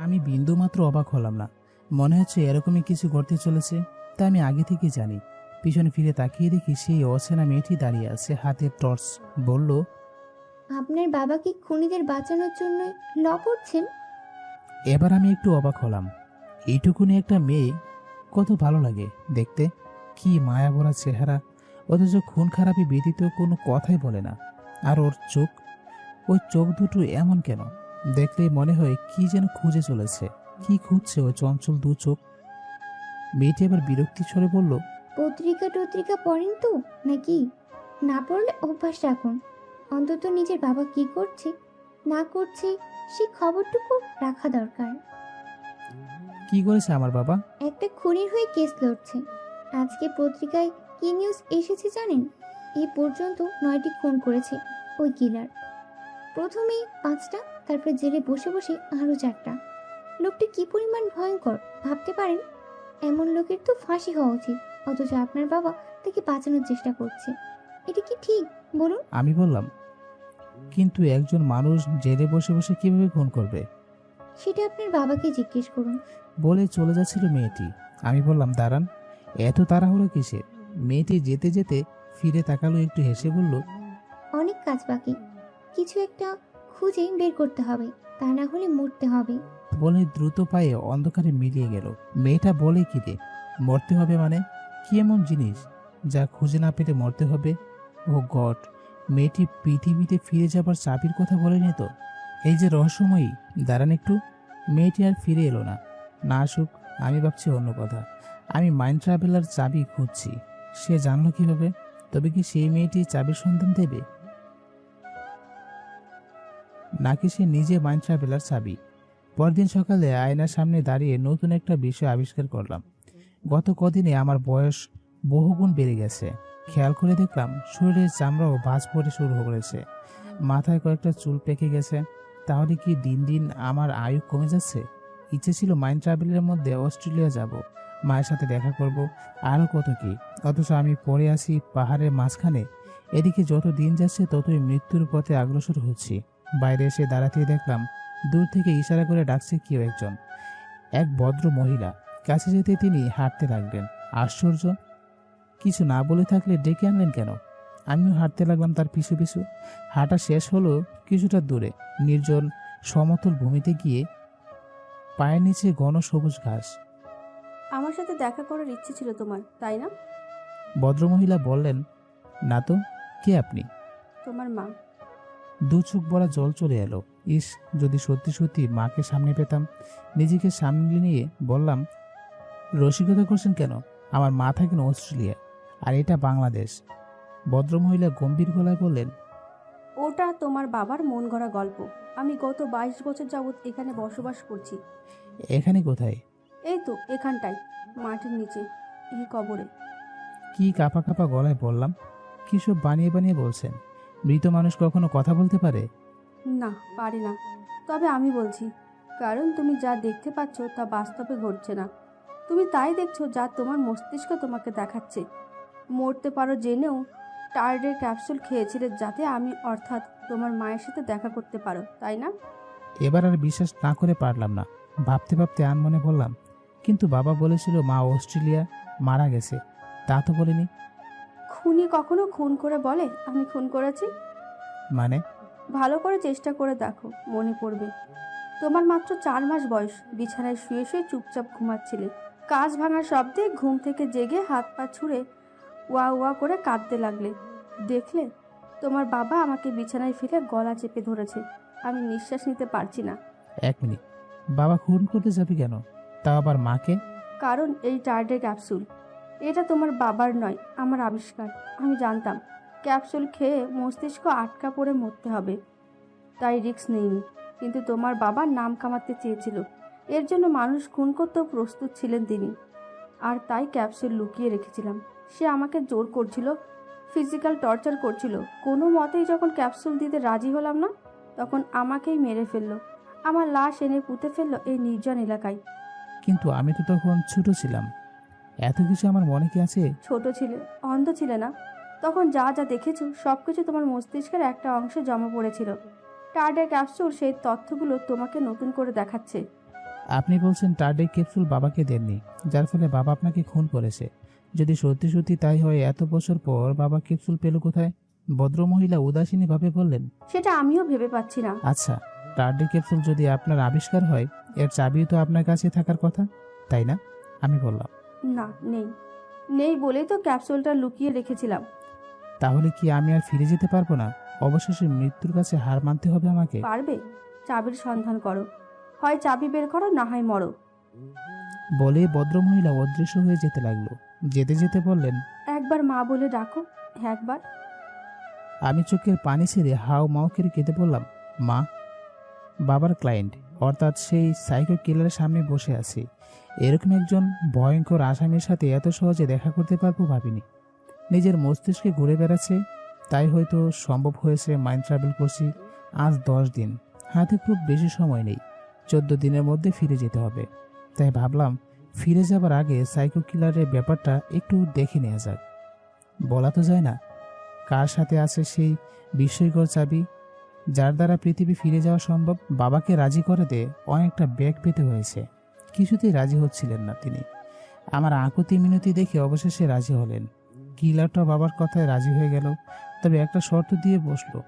আমি বিন্দু মাত্র অবাক হলাম না। মনে হচ্ছে এরকমই কিছু ঘটতে চলেছে, তা আমি আগে থেকে জানি। পিছনে ফিরে তাকিয়ে দেখি সেই অচেনা মেয়েটি দাঁড়িয়ে আছে, হাতে টর্চ। বলল, আপনার বাবা কি খুনিদের বাঁচানোর জন্য ল পড়ছেন? এবার আমি একটু অবাক হলাম। এইটুকুনি একটা মেয়ে, কত ভালো লাগে দেখতে, কি মায়া ভরা চেহারা, অথচ খুন খারাপি ব্যতীত কোনো কথাই বলে না। আর ওর চোখ, ওই চোখ দুটো এমন কেন? দেখলেই মনে হয় কি যেন খুঁজে চলেছে। কি খুঁজছে ওই চঞ্চল দু চোখ? মেয়েটি এবার বিরক্তি স্বরে বলল, পত্রিকা টত্রিকা পড়েন তো নাকি? না পড়লে অভ্যাস রাখুন। অন্তত নিজের বাবা কি করছে না করছে সে খবরটুকু রাখা দরকার। কি করেছে আমার বাবা? একটা খুনির হয়ে কেস লড়ছে। আজকে পত্রিকায় কি নিউজ এসেছে জানেন? এ পর্যন্ত 9টি খুন করেছে ওই কিলার। প্রথমে 5টা, তারপর জেলে বসে বসে আরো 4টা। লোকটি কি পরিমাণ ভয়ঙ্কর ভাবতে পারেন? এমন লোকের তো ফাঁসি হওয়া উচিত, অথচ আপনার বাবা তাকে বাঁচানোর চেষ্টা করছে। এটা কি ঠিক বলুন? আমি বললাম, কিন্তু একজন মানুষ জেলে বসে বসে কিভাবে খুন করবে? সেটা আপনার বাবাকে জিজ্ঞেস করুন। বলে চলে যাচ্ছিল মেয়েটি। আমি বললাম, দাঁড়ান, এত তাড়াহুড়ো কিসের? মেয়েটি যেতে যেতে ফিরে তাকালো, একটু হেসে বলল, অনেক কাজ বাকি, কিছু একটা খুঁজে বের করতে হবে, তা না হলে মরতে হবে। বলে দ্রুত পায়ে অন্ধকারে মিলিয়ে গেল। মেয়েটা বলে, কি রে মরতে হবে মানে? কি এমন জিনিস যা খুঁজে না পেলে মরতে হবে? ও গড, মেয়েটি পৃথিবীতে ফিরে যাবার চাবির কথা বলেনি তো? এই যে রহস্যময়ী, দাঁড়ান একটু। মেয়েটি আর ফিরে এলো না। না আসুক, আমি ভাবছি অন্য কথা। আমি মাইন্ড ট্রাভেলার চাবি খুঁজছি। সে জানলো কিভাবে? তবে কি সেই মেয়েটি চাবির সন্ধান দেবে, নাকি সে নিজে মাইন্ড ট্রাভেলার চাবি? পরদিন সকালে আয়নার সামনে দাঁড়িয়ে নতুন একটা বিষয় আবিষ্কার করলাম। গত কদিনে আমার বয়স বহুগুণ বেড়ে গেছে। খেয়াল করে দেখলাম শরীরের চামড়াও ভাঁজ পড়ে শুরু করেছে। মাথায় কয়েকটা চুল পেকে গেছে। তাহলে কি দিন দিন আমার আয়ু কমে যাচ্ছে? ইচ্ছে ছিল মাইন্ড ট্রাভেলের মধ্যে অস্ট্রেলিয়া যাব, মায়ের সাথে দেখা করব, আরও কত কি। অথচ আমি পড়ে আছি পাহাড়ের মাঝখানে। এদিকে যত দিন যাচ্ছে ততই মৃত্যুর পথে অগ্রসর হচ্ছি। বাইরে এসে দাঁড়াতেই দেখলাম দূর থেকে ইশারা করে ডাকছে কেউ একজন, এক ভদ্র মহিলা। কাছে যেতে তিনি হাঁটতে লাগলেন। আশ্চর্য, কিছু না বলে থাকলে ডেকে আনলেন কেন? আমিও হাঁটতে লাগলাম তার পিছু পিছু। হাঁটা শেষ হলো কিছুটা দূরে নির্জন সমতল ভূমিতে গিয়ে পায়ের নিচে ঘন সবুজ ঘাস। আমার সাথে দেখা করার ইচ্ছে ছিল তোমার, তাই না? ভদ্রমহিলা বললেন, না তো, কে আপনি? তোমার মা। দু চোখ ভরা জল চলে এলো। ইস, যদি সত্যি সত্যি মাকে সামনে পেতাম। নিজেকে সামনে নিয়ে বললাম, রসিকতা করছেন কেন? আমার মা থাকেন অস্ট্রেলিয়া, আর এটা বাংলাদেশ। ভদ্রমহিলা গম্ভীর গলায় বললেন, ওটা তোমার বাবার মন গড়া গল্প। আমি গত 22 বছর যাবৎ এখানে বসবাস করছি। এখানে কোথায়? এই তো এখানটায়, মাটির নিচে, এই কবরে। কি কাঁপা কাঁপা গলায় বললাম, কি সব বানিয়ে বানিয়ে বলছেন? মৃত মানুষ কখনো কথা বলতে পারে? না, পারি না। তবে আমি বলছি, কারণ তুমি যা দেখতে পাচ্ছ তা বাস্তবে ঘটছে না। তুমি তাই দেখছো যা তোমার মস্তিষ্ক তোমাকে দেখাচ্ছে। মরতে পারো জেনেও টার্ডের ক্যাপসুল খেয়েছিলে যাতে আমি, অর্থাৎ তোমার মায়ের সাথে দেখা করতে পারো, তাই না? এবার আর বিশ্বাস না করে পারলাম না। ভাবতে ভাবতে আনমনে বললাম, কিন্তু বাবা বলেছিল মা অস্ট্রেলিয়া মারা গেছে, তা তো বলেনি। খুনি কখনো খুন করে বলে আমি খুন করেছি? মানে? ভালো করে চেষ্টা করে দেখো, মনে পড়বে। তোমার মাত্র 4 মাস বয়স, বিছানায় শুয়ে শুয়ে চুপচাপ ঘুমাচ্ছিলে। কাঁচ ভাঙার শব্দে ঘুম থেকে জেগে হাত পা ছুঁড়ে ওয়া ওয়া করে কাঁদতে লাগলে। দেখলে তোমার বাবা আমাকে বিছানায় ফেলে গলা চেপে ধরেছে। আমি নিঃশ্বাস নিতে পারছি না। 1 মিনিট, বাবা খুন করতে যাবে কেন? তা আবার মাকে? কারণ এই টার্ডের ক্যাপসুল, এটা তোমার বাবার নয়, আমার আবিষ্কার। আমি জানতাম ক্যাপসুল খেয়ে মস্তিষ্ক আটকা পড়ে মরতে হবে, তাই রিস্ক নেইনি। কিন্তু তোমার বাবা নাম কামাতে চেয়েছিল, এর জন্য মানুষ খুন করতেও প্রস্তুত ছিলেন তিনি। আর তাই ক্যাপসুল লুকিয়ে রেখেছিলাম। সে আমাকে জোর করছিল, ফিজিক্যাল টর্চার করছিল। কোনো মতেই যখন ক্যাপসুল দিতে রাজি হলাম না, তখন আমাকেই মেরে ফেললো। আমার লাশ এনে পুঁতে ফেললো এই নির্জন এলাকায়। কিন্তু আমি তো তখন ছোট ছিলাম, এত কিছু আমার মনে কি আছে? ছোট ছিলে, অন্ধ ছিলে না। তখন যা যা দেখেছো সব কিছু তোমার মস্তিষ্কের একটা অংশে জমা পড়েছিল। টার্ডের ক্যাপসুল সেই তথ্যগুলো তোমাকে নতুন করে দেখাচ্ছে। আপনি বলছেন টার্ডের ক্যাপসুল বাবাকে দেননি, যার ফলে বাবা আপনাকে খুন করেছে। যদি সত্যি সত্যি তাই হয়, এত বছর পর বাবা ক্যাপসুল পেল কোথায়? ভদ্রমহিলা উদাসীনী ভাবে বললেন, সেটা আমিও ভেবে পাচ্ছি না। আচ্ছা, টার্ডের ক্যাপসুল যদি আপনার আবিষ্কার হয়, এর চাবিও তো আপনার কাছে থাকার কথা, তাই না? আমি বললাম, না, নেই। নেই বলেই তো ক্যাপসুলটা লুকিয়ে রেখেছিলাম। তাহলে কি আমি আর ফিরে যেতে পারবো না? অবশেষে মৃত্যুর কাছে হার মানতে হবে আমাকে? পারবে, চাবির সন্ধান করো। হয় চাবি বের করো, না হয় মরো। বলে ভদ্রমহিলা অদৃশ্য হয়ে যেতে লাগলো। যেতে যেতে বললেন, একবার মা বলে ডাকো, একবার। আমি চোখের পানি ছেড়ে হাও মাও করে কেঁদে বললাম, মা। বাবার ক্লায়েন্ট, অর্থাৎ সেই সাইকো কিলারের সামনে বসে আছি। এরকম একজন ভয়ঙ্কর আসামির সাথে এত সহজে দেখা করতে পারবো ভাবিনি। নিজের মস্তিষ্কে ঘুরে বেড়াচ্ছে, তাই হয়তো সম্ভব হয়েছে। মাইন্ড ট্রাভেল করছি আজ 10 দিন, হাতে খুব বেশি সময় নেই। 14 দিনের মধ্যে ফিরে যেতে হবে। তাই ভাবলাম ফিরে যাবার আগে সাইকো কিলারের ব্যাপারটা একটু দেখে নেওয়া যাক। বলা তো যায় না কার সাথে আছে সেই বিস্ময়কর চাবি, যার দ্বারা পৃথিবী ফিরে যাওয়া সম্ভব। বাবাকে রাজি করাতে অনেকটা ব্যাগ পেতে হয়েছে, কিছুতেই রাজি হচ্ছিলেন না তিনি। আমার আকুতি মিনতি দেখে অবশেষে রাজি হলেন। কিলারটা বাবার কথায় রাজি হয়ে গেল, তবে একটা শর্ত দিয়ে বসলো।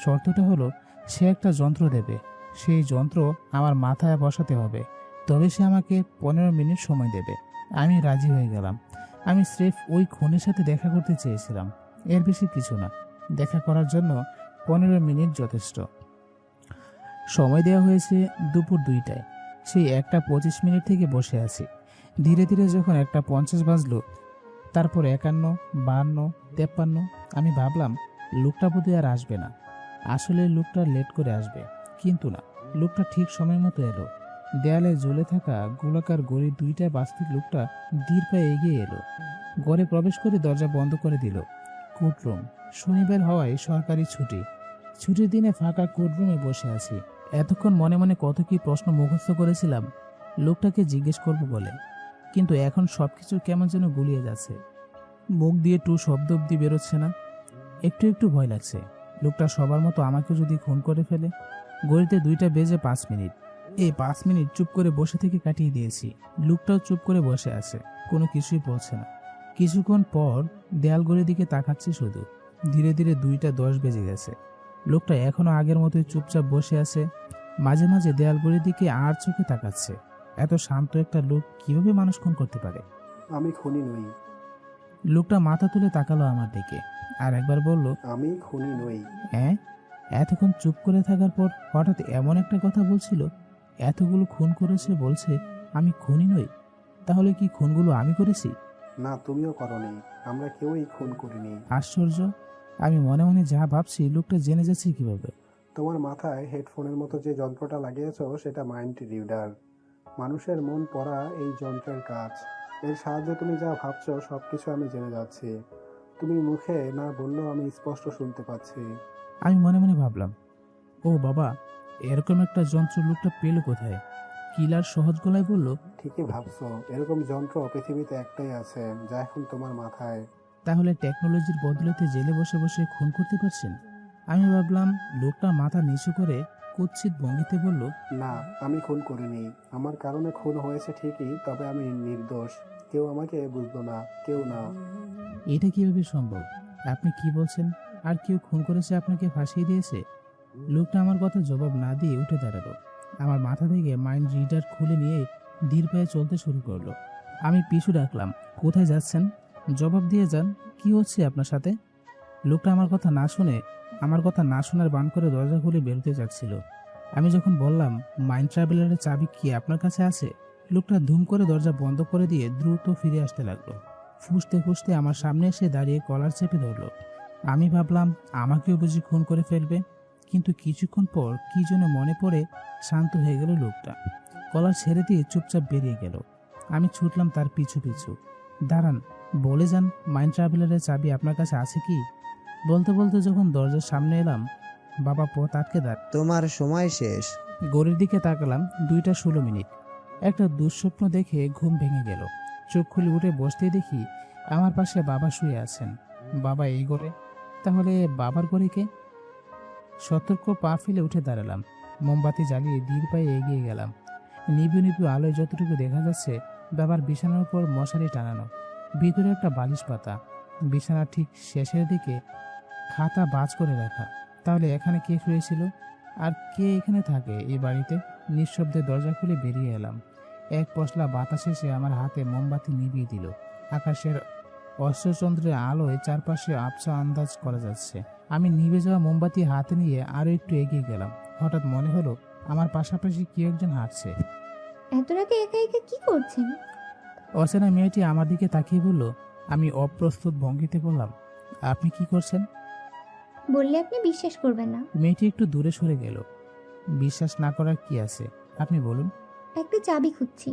শর্তটা হলো সে একটা যন্ত্র দেবে, সেই যন্ত্র আমার মাথায় বসাতে হবে, তবে সে আমাকে 15 মিনিট সময় দেবে। আমি রাজি হয়ে গেলাম। আমি স্রেফ ওই খুনের সাথে দেখা করতে চেয়েছিলাম, এর বেশি কিছু না। দেখা করার জন্য 15 মিনিট যথেষ্ট। সময় দেওয়া হয়েছে দুপুর 2টায়। সেই 1টা 25 মিনিট থেকে বসে আছি। ধীরে ধীরে যখন 1টা 50 বাজলো, তারপর 51, 52, 53, আমি ভাবলাম লোকটা বোধহয় আর আসবে না। আসলে লোকটা লেট করে আসবে, কিন্তু না, লোকটা ঠিক সময় মতো এলো। দেয়ালে ঝুলে থাকা গোলাকার ঘড়ি 2টায় বাজতে লোকটা ধীর পায়ে এগিয়ে এলো। ঘরে প্রবেশ করে দরজা বন্ধ করে দিল। কোর্টরুম, শনিবার হওয়ায় সরকারি ছুটি। ছুটির দিনে ফাঁকা কোর্টরুমে বসে আছি। এতক্ষণ মনে মনে কত কি প্রশ্ন মুখস্থ করেছিলাম লোকটাকে জিজ্ঞেস করব বলে, কিন্তু এখন সবকিছু কেমন যেন গুলিয়ে যাচ্ছে। মুখ দিয়ে টু শব্দ অব্দি বেরোচ্ছে না। একটু একটু ভয় লাগছে, লোকটা সবার মতো আমাকে যদি খুন করে ফেলে। ঘড়িতে 2টা বেজে 5 মিনিট। এই 5 মিনিট চুপ করে বসে থেকে কাটিয়ে দিয়েছি। লোকটাও চুপ করে বসে আছে, কোনো কিছুই বলছে না। কিছুক্ষণ পর দেয়াল ঘড়ির দিকে তাকাচ্ছি শুধু। ধীরে ধীরে 2টা 10 বেজে গেছে। লোকটা এখনো আগের মতোই চুপচাপ বসে আছে, মাঝে মাঝে দেয়াল ঘড়ির দিকে আর চোখে তাকাচ্ছে। এত শান্ত একটা লোক কিভাবে মানুষ খুন করতে পারে? আমি খুনি নই। লোকটা মাথা তুলে তাকালো আমার দিকে, আর একবার বলল, আমি খুনি নই। হ্যাঁ? এতক্ষণ চুপ করে থাকার পর হঠাৎ এমন একটা কথা বলছিল, এতগুলো খুন করেছে বলছে আমি খুনি নই। তাহলে কি খুনগুলো আমি করেছি? না, তুমিও করনি, আমরা কেউই খুন করিনি। আশ্চর্য, আমি মনে মনে যা ভাবছি লোকটা জেনে যাচ্ছে কিভাবে? তোমার মাথায় হেডফোনের মতো যে যন্ত্রটা লাগিয়েছো সেটা মাইন্ড রিডার, মানুষের মন পড়া এই যন্ত্রের কাজ। এর সাহায্যে তুমি যা ভাবছো সবকিছু আমি জেনে যাচ্ছি। তুমি মুখে না বললেও আমি স্পষ্ট শুনতে পাচ্ছি। আমি মনে মনে ভাবলাম, ও বাবা, এরকম একটা যন্ত্র লোকটা পেল কোথায়? কিলার সহজ গলায় বলল, ঠিকই ভাবছো, এরকম যন্ত্র পৃথিবীতে একটাই আছে, যা এখন তোমার মাথায়। তাহলে টেকনোলজির বদলতে জেলে বসে বসে খুন করতে পারছেন? আমি ভাবলাম লোকটা মাথা নিচু করে কুৎসিত ভঙ্গিতে বলল, না, আমি খুন করিনি। আমার কারণে খুন হয়েছে ঠিকই, তবে আমি নির্দোষ। কেউ আমাকে বুঝলো না, কেউ না। এটা কিভাবে সম্ভব? আপনি কি বলছেন? আর কেউ খুন করেছে, আপনাকে ফাঁসিয়ে দিয়েছে? লোকটা আমার কথা জবাব না দিয়ে উঠে দাঁড়ালো। আমার মাথা থেকে মাইন্ড রিডার খুলে নিয়ে ধীর পায়ে চলতে শুরু করলো। আমি পিছু ডাকলাম, কোথায় যাচ্ছেন? জবাব দিয়ে যান, কি হচ্ছে আপনার সাথে? লোকটা আমার কথা না শোনার বান করে দরজা খুলে বেরোতে যাচ্ছিল। আমি যখন বললাম মাইন্ড ট্রাভেলারের চাবি কি আপনার কাছে আছে, লোকটা ধুম করে দরজা বন্ধ করে দিয়ে দ্রুত ফিরে আসতে লাগলো। ফুঁসতে ফুঁসতে আমার সামনে এসে দাঁড়িয়ে কলার চেপে ধরলো। আমি ভাবলাম আমাকেও বুঝি খুন করে ফেলবে, কিন্তু কিছুক্ষণ পর কি যেন মনে পড়ে শান্ত হয়ে গেল লোকটা। কলার ছেড়ে দিয়ে চুপচাপ বেরিয়ে গেল। আমি ছুটলাম তার পিছু পিছু। দাঁড়ান, বলে যান মাইন্ড ট্রাভেলারের চাবি আপনার কাছে আছে কি? বলতে বলতে যখন দরজার সামনে এলাম, বাবা পথ আটকে তোমার সময় শেষ। ঘড়ির দিকে তাকালাম, 2টা 16 মিনিট। একটা দুঃস্বপ্ন দেখে ঘুম ভেঙে গেল। চোখ খুলে উঠে বসতেই দেখি আমার পাশে বাবা শুয়ে আছেন। বাবা এই ঘরে? তাহলে বাবার ঘরে কে? সতর্ক পা ফেলে উঠে দাঁড়ালাম। মোমবাতি জ্বালিয়ে ধীর পায়ে এগিয়ে গেলাম। নিভু নিভু আলোয় যতটুকু দেখা যাচ্ছে, বাবার বিছানার উপর মশারি টানানো, ভিতরে একটা বালিশ পাতা, বিছানার ঠিক শেষের দিকে খাতা বাজ করে রাখা। তাহলে এখানে কে শুয়েছিল? আর কে এখানে থাকে এই বাড়িতে? নিঃশব্দে দরজা খুলে বেরিয়ে এলাম। এক পশলা বাতাস এসে আমার হাতে মোমবাতি নিভিয়ে দিল। আকাশের অষ্টচন্দ্রের আলোয় চারপাশে আবছা আন্দাজ করা যাচ্ছে। আমি নিভে যাওয়া মোমবাতি হাতে নিয়ে আরো একটু এগিয়ে গেলাম। হঠাৎ মনে হলো আমার পাশাপাশি কেউ একজন হাঁটছে। এত রাতে একা একা কি করছেন? অচেনা মেয়েটি আমার দিকে তাকিয়ে বলল। আমি অপ্রস্তুত ভঙ্গিতে বললাম, আপনি কি করছেন? বললে আপনি বিশ্বাস করবেন না। মেয়েটি একটু দূরে সরে গেল। বিশ্বাস না করার কি আছে, আপনি বলুন। একটা চাবি খুঁজছি।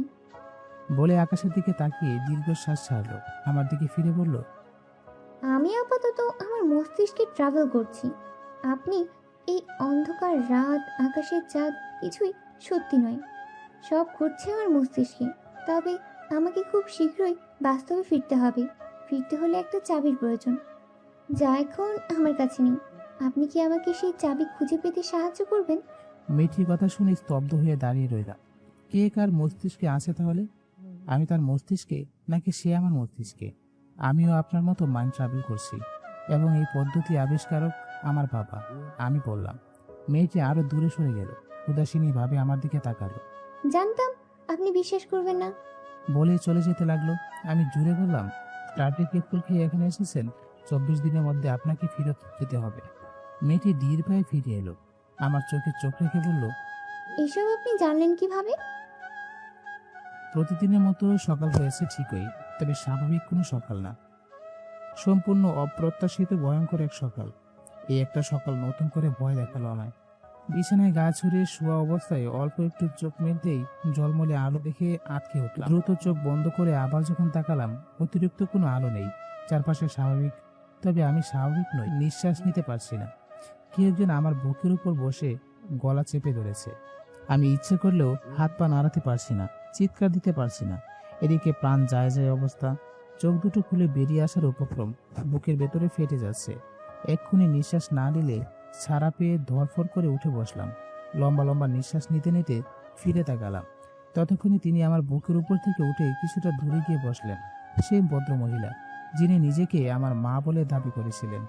বলে আকাশের দিকে তাকিয়ে দীর্ঘশ্বাস ছাড়লো। আমার দিকে ফিরে বলল, আমি আপাতত আমার মস্তিষ্কে ট্রাভেল করছি। আপনি এই অন্ধকার রাত, আকাশের চাঁদ কিছুই সত্যি নয়। সব ঘটছে আমার মস্তিষ্কে। তবে আমাকে খুব শীঘ্রই বাস্তবে ফিরতে হবে। ফিরতে হলে একটা চাবির প্রয়োজন, যা এখন আমার কাছে নেই। আপনি কি আমাকে সেই চাবি খুঁজে পেতে সাহায্য করবেন? মেয়েটির কথা শুনে স্তব্ধ হয়ে দাঁড়িয়ে রইলাম। কে কার মস্তিষ্কে আছে তাহলে? আমি তার মস্তিষ্কে, নাকি সে আমার মস্তিষ্কে? আমিও আপনার মতো মাইন্ড ট্রাভেল করছি, এবং এই পদ্ধতি আবিষ্কারক আমার বাবা। আমি বললাম। মেয়েটি আরো দূরে সরে গেল। উদাসীনী ভাবে আমার দিকে তাকালো। জানতাম আপনি বিশ্বাস করবেন না। বলে চলে যেতে লাগলো। আমি জুড়ে বললাম, টার্টে কেকফুল খেয়ে এখানে এসেছেন, 24 দিনের মধ্যে আপনাকে ফেরত যেতে হবে। মেয়েটি ধীর পায়ে ফিরে এলো। আমার চোখে চোখ রেখে বলল, এসব আপনি জানলেন কিভাবে? প্রতিদিনের মতো সকাল হয়েছে ঠিকই, তবে স্বাভাবিক কোনো সকাল না। সম্পূর্ণ অপ্রত্যাশিত ভয়ঙ্কর এক সকাল। এই একটা সকাল নতুন করে ভয় দেখালো আমায়। বিছানায় গা ছড়িয়ে শোয়া অবস্থায় অল্প একটু চোখ মেলতেই ঝলমলে আলো দেখে আটকে উঠলাম। দ্রুত চোখ বন্ধ করে আবার যখন তাকালাম, অতিরিক্ত কোনো আলো নেই, চারপাশে স্বাভাবিক। তবে আমি স্বাভাবিক নই, নিঃশ্বাস নিতে পারছি না। কেউ একজন আমার বুকের উপর বসে গলা চেপে ধরেছে। আমি ইচ্ছে করলেও হাত পা নাড়াতে পারছি না, চিৎকার দিতে পারছি না। এদিকে প্রাণ যায় যায় অবস্থা, চোখ দুটো খুলে বেরিয়ে আসার উপক্রম, বুকের ভেতরে ফেটে যাচ্ছে। এক্ষুনি নিঃশ্বাস না নিলে ছাড়া পেয়ে ধরফড় করে উঠে বসলাম। লম্বা লম্বা নিঃশ্বাস নিতে নিতে ফিরে তাকালাম। ততক্ষণে তিনি আমার বুকের উপর থেকে উঠে কিছুটা দূরে গিয়ে বসলেন। সেই ভদ্রমহিলা যিনি নিজেকে আমার মা বলে দাবি করেছিলেন,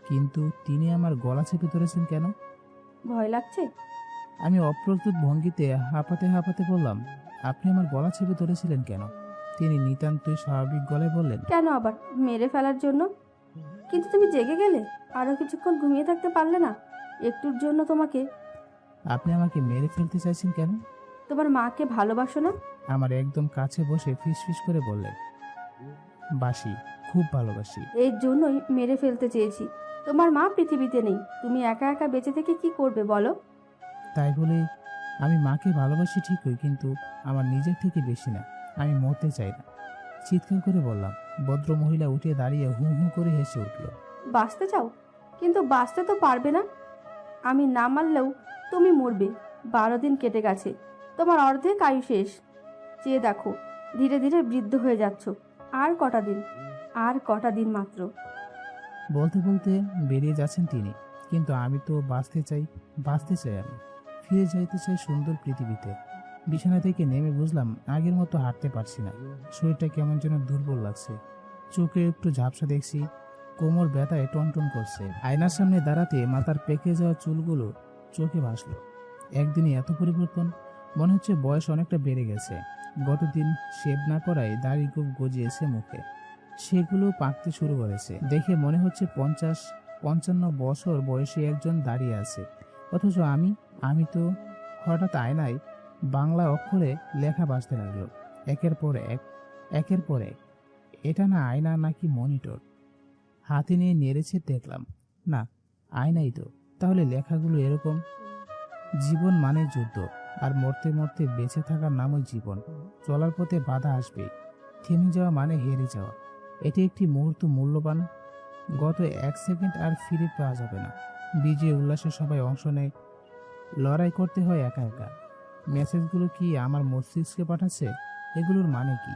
কিন্তু তিনি আমার গলা চেপে ধরেছেন কেন? ভয় লাগছে? আমি অপ্রস্তুত ভঙ্গিতে হাঁপাতে হাঁপাতে বললাম, আপনি আমার গলা চেপে ধরেছিলেন কেন? তিনি নিতান্তই স্বাভাবিক গলায় বললেন, কেন আবার? মেরে ফেলার জন্য। কিন্তু তুমি জেগে গেলে, আরো কিছুক্ষণ ঘুমিয়ে থাকতে পারলে না? একটুর জন্য তোমাকে। আপনি আমাকে মেরে ফেলতে চাইছেন কেন? তোমার মাকে ভালোবাসো না? আমার একদম কাছে বসে ফিসফিস করে বললেন, বাসি, খুব ভালোবাসি। এর জন্যই মেরে ফেলতে চেয়েছি। তোমার মা পৃথিবীতে নেই, তুমি একা একা বেঁচে থেকে কি করবে বলো? তাই বলে আমি মাকে ভালোবাসি ঠিকই, কিন্তু আমার নিজের থেকে বেশি না। আমি মরতে চাই না, চিৎকার করে বললাম। ভদ্র মহিলা উঠে দাঁড়িয়ে হু হু করে হেসে উঠল। বাঁচতে চাও, কিন্তু বাঁচতে তো পারবে না। আমি না মারলেও তুমি মরবে। 12 দিন কেটে গেছে, তোমার অর্ধেক আয়ু শেষ। চেয়ে দেখো, ধীরে ধীরে বৃদ্ধ হয়ে যাচ্ছ। আর কটা দিন, আর কটা দিন মাত্র। বলতে বলতে বেরিয়ে যাচ্ছেন তিনি, কিন্তু আমি তো বাঁচতে চাই, বাঁচতে চাই। আমি ফিরে যাইতে চাই সুন্দর পৃথিবীতে। বিছানা থেকে নেমে বুঝলাম আগের মতো হাঁটতে পারছি না। শরীরটা কেমন যেন দুর্বল লাগছে, চোখে একটু ঝাপসা দেখছি, কোমর ব্যথায় টনটন করছে। আয়নার সামনে দাঁড়াতে মাথার পেকে যাওয়া চুলগুলো চোখে ভাসলো। একদিনই এত পরিবর্তন, মনে হচ্ছে বয়স অনেকটা বেড়ে গেছে। গতদিন শেভ না করায় দাড়ি খুব গজিয়েছে মুখে, সেগুলো পাকতে শুরু করেছে। দেখে মনে হচ্ছে 50-55 বছর বয়সী একজন দাঁড়িয়ে আছে, অথচ আমি তো। হঠাৎ আয়নায় বাংলা অক্ষরে লেখা বাজতে লাগলো, একের পর এক, একের পর এক। এটা না আয়না নাকি মনিটর? হাতে নিয়ে নেড়েছে, দেখলাম না, আয়নাই তো। তাহলে লেখাগুলো এরকম, জীবন মানে যুদ্ধ, আর মরতে মরতে বেঁচে থাকার নামই জীবন। চলার পথে বাধা আসবে, থেমে যাওয়া মানে হেরে যাওয়া। এটি একটি মুহূর্ত মূল্যবান, গত 1 সেকেন্ড আর ফিরে পাওয়া যাবে না। বিজয় উল্লাসে সবাই অংশ নেয়, লড়াই করতে হয় একা একা। মেসেজগুলো কি আমার মস্তিষ্কে পাঠাচ্ছে? এগুলোর মানে কি?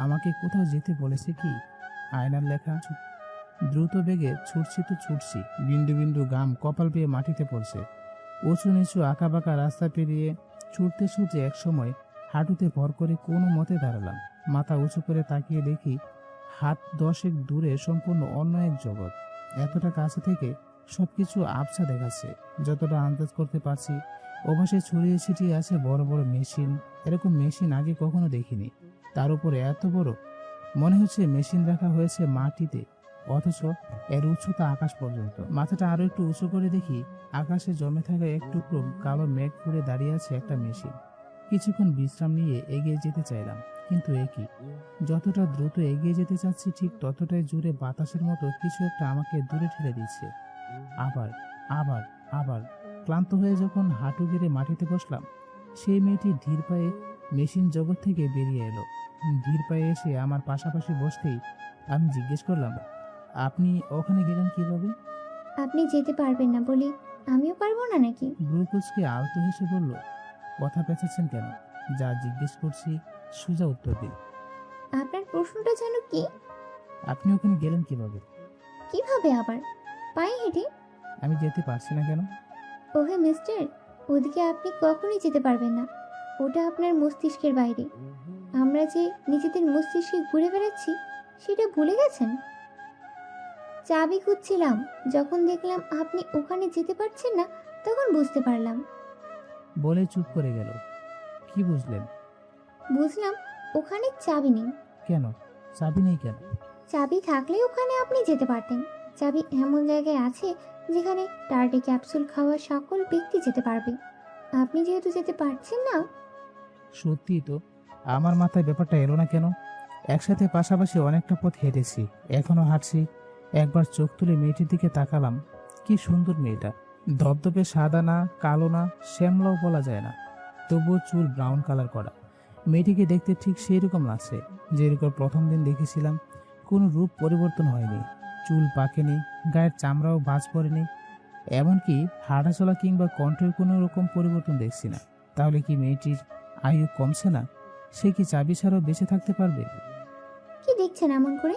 আমাকে কোথাও যেতে বলেছে কি? আয়নার লেখা, দ্রুত বেগে ছুটছি তো ছুটছি, বিন্দু বিন্দু গাম কপাল পেয়ে মাটিতে পড়ছে। উঁচু নিচু আঁকা বাঁকা রাস্তা পেরিয়ে ছুটতে ছুটতে একসময় হাঁটুতে ভর করে কোনো মতে দাঁড়ালাম। মাথা উঁচু করে তাকিয়ে দেখি হাত 10 দূরে সম্পূর্ণ অন্য এক জগৎ। এতটা কাছে থেকে সবকিছু আবছা দেখাচ্ছে। যতটা আন্দাজ করতে পারছি, অবশ্যই ছড়িয়ে ছিটিয়ে আছে বড় বড় মেশিন। এরকম মেশিন আগে কখনো দেখিনি। তার উপরে এত বড়, মনে হচ্ছে মেশিন রাখা হয়েছে মাটিতে, অথচ এর উচ্চতা আকাশ পর্যন্ত। মাথাটা আরো একটু উঁচু করে দেখি আকাশে জমে থাকা এক টুকরো কালো মেঘ করে দাঁড়িয়ে আছে একটা মেশিন। কিছুক্ষণ বিশ্রাম নিয়ে এগিয়ে যেতে চাইলাম, কিন্তু একই, যতটা দ্রুত এগিয়ে যেতে চাচ্ছি ঠিক ততটাই জোরে বাতাসের মতো কিছু একটা আমাকে দূরে ঠেলে দিচ্ছে। আবার আবার আবার ক্লান্ত হয়ে যখন হাঁটু গেড়ে মাটিতে বসলাম, সেই মেয়েটি ধীর পায়ে মেশিন জগৎ থেকে বেরিয়ে এলো। ধীর পায়ে এসে আমার পাশাপাশি বসতেই আমি জিজ্ঞেস করলাম, আপনি ওখানে গেলেন কিভাবে? আপনি যেতে পারবেন না বলি আমিও পারবো না নাকি? ব্রুকুচকে আলতো হেসে বলল, কথা পেঁচাচ্ছেন কেন? যা জিজ্ঞেস করছি সোজা উত্তর দিন। আপনার প্রশ্নটা যেন কি? আপনি ওখানে গেলেন কিভাবে? কিভাবে আবার? পায়ে হেঁটে। আমি যেতে পারছি না কেন? ওহে মিস্টার, ওদিকে আপনি কখনোই যেতে পারবেন না। ওটা আপনার মস্তিষ্কের বাইরে। আমরা যে নিজেদের মস্তিষ্কে ঘুরে বেড়াচ্ছি সেটা ভুলে গেছেন? চাবি খুঁজছিলাম, যখন দেখলাম আপনি ওখানে যেতে পারছেন না তখন বুঝতে পারলাম। বলে চুপ করে গেল। কি বুঝলেন? বুঝলাম ওখানে চাবি নেই। কেন চাবি নেই কেন? চাবি থাকলে ওখানে আপনি যেতে পারতেন। চাবি এমন জায়গায় আছে যেখানে টার্ডে ক্যাপসুল খাওয়া সকল ব্যক্তি যেতে পারবে। আপনি যেহেতু যেতে পারছেন না। সত্যি তো, আমার মাথায় ব্যাপারটা এলো না কেন? একসাথে পাশাপাশি অনেকটা পথ হেঁটেছি, এখনো হাঁটছি। একবার চোখ তুলে মেয়েটির দিকে তাকালাম। কি সুন্দর মেয়েটা, ধবধবে সাদা না, কালো না, শ্যামলাও বলা যায় না, তবুও চুল ব্রাউন কালার করা। মেয়েটিকে দেখতে ঠিক সেই রকম লাগছে যেরকম প্রথম দিন দেখেছিলাম। কোনো রূপ পরিবর্তন হয়নি, চুল পাকেনি, গায়ের চামড়াও ভাঁজ পড়েনি। এমনকি হাঁটাচলা কিংবা কণ্ঠের কোনো রকম পরিবর্তন দেখছি না। তাহলে কি মেয়েটির আয়ু কমছে না? সে কি চাবি ছাড়াও বেঁচে থাকতে পারবে? কি দেখছেন এমন করে?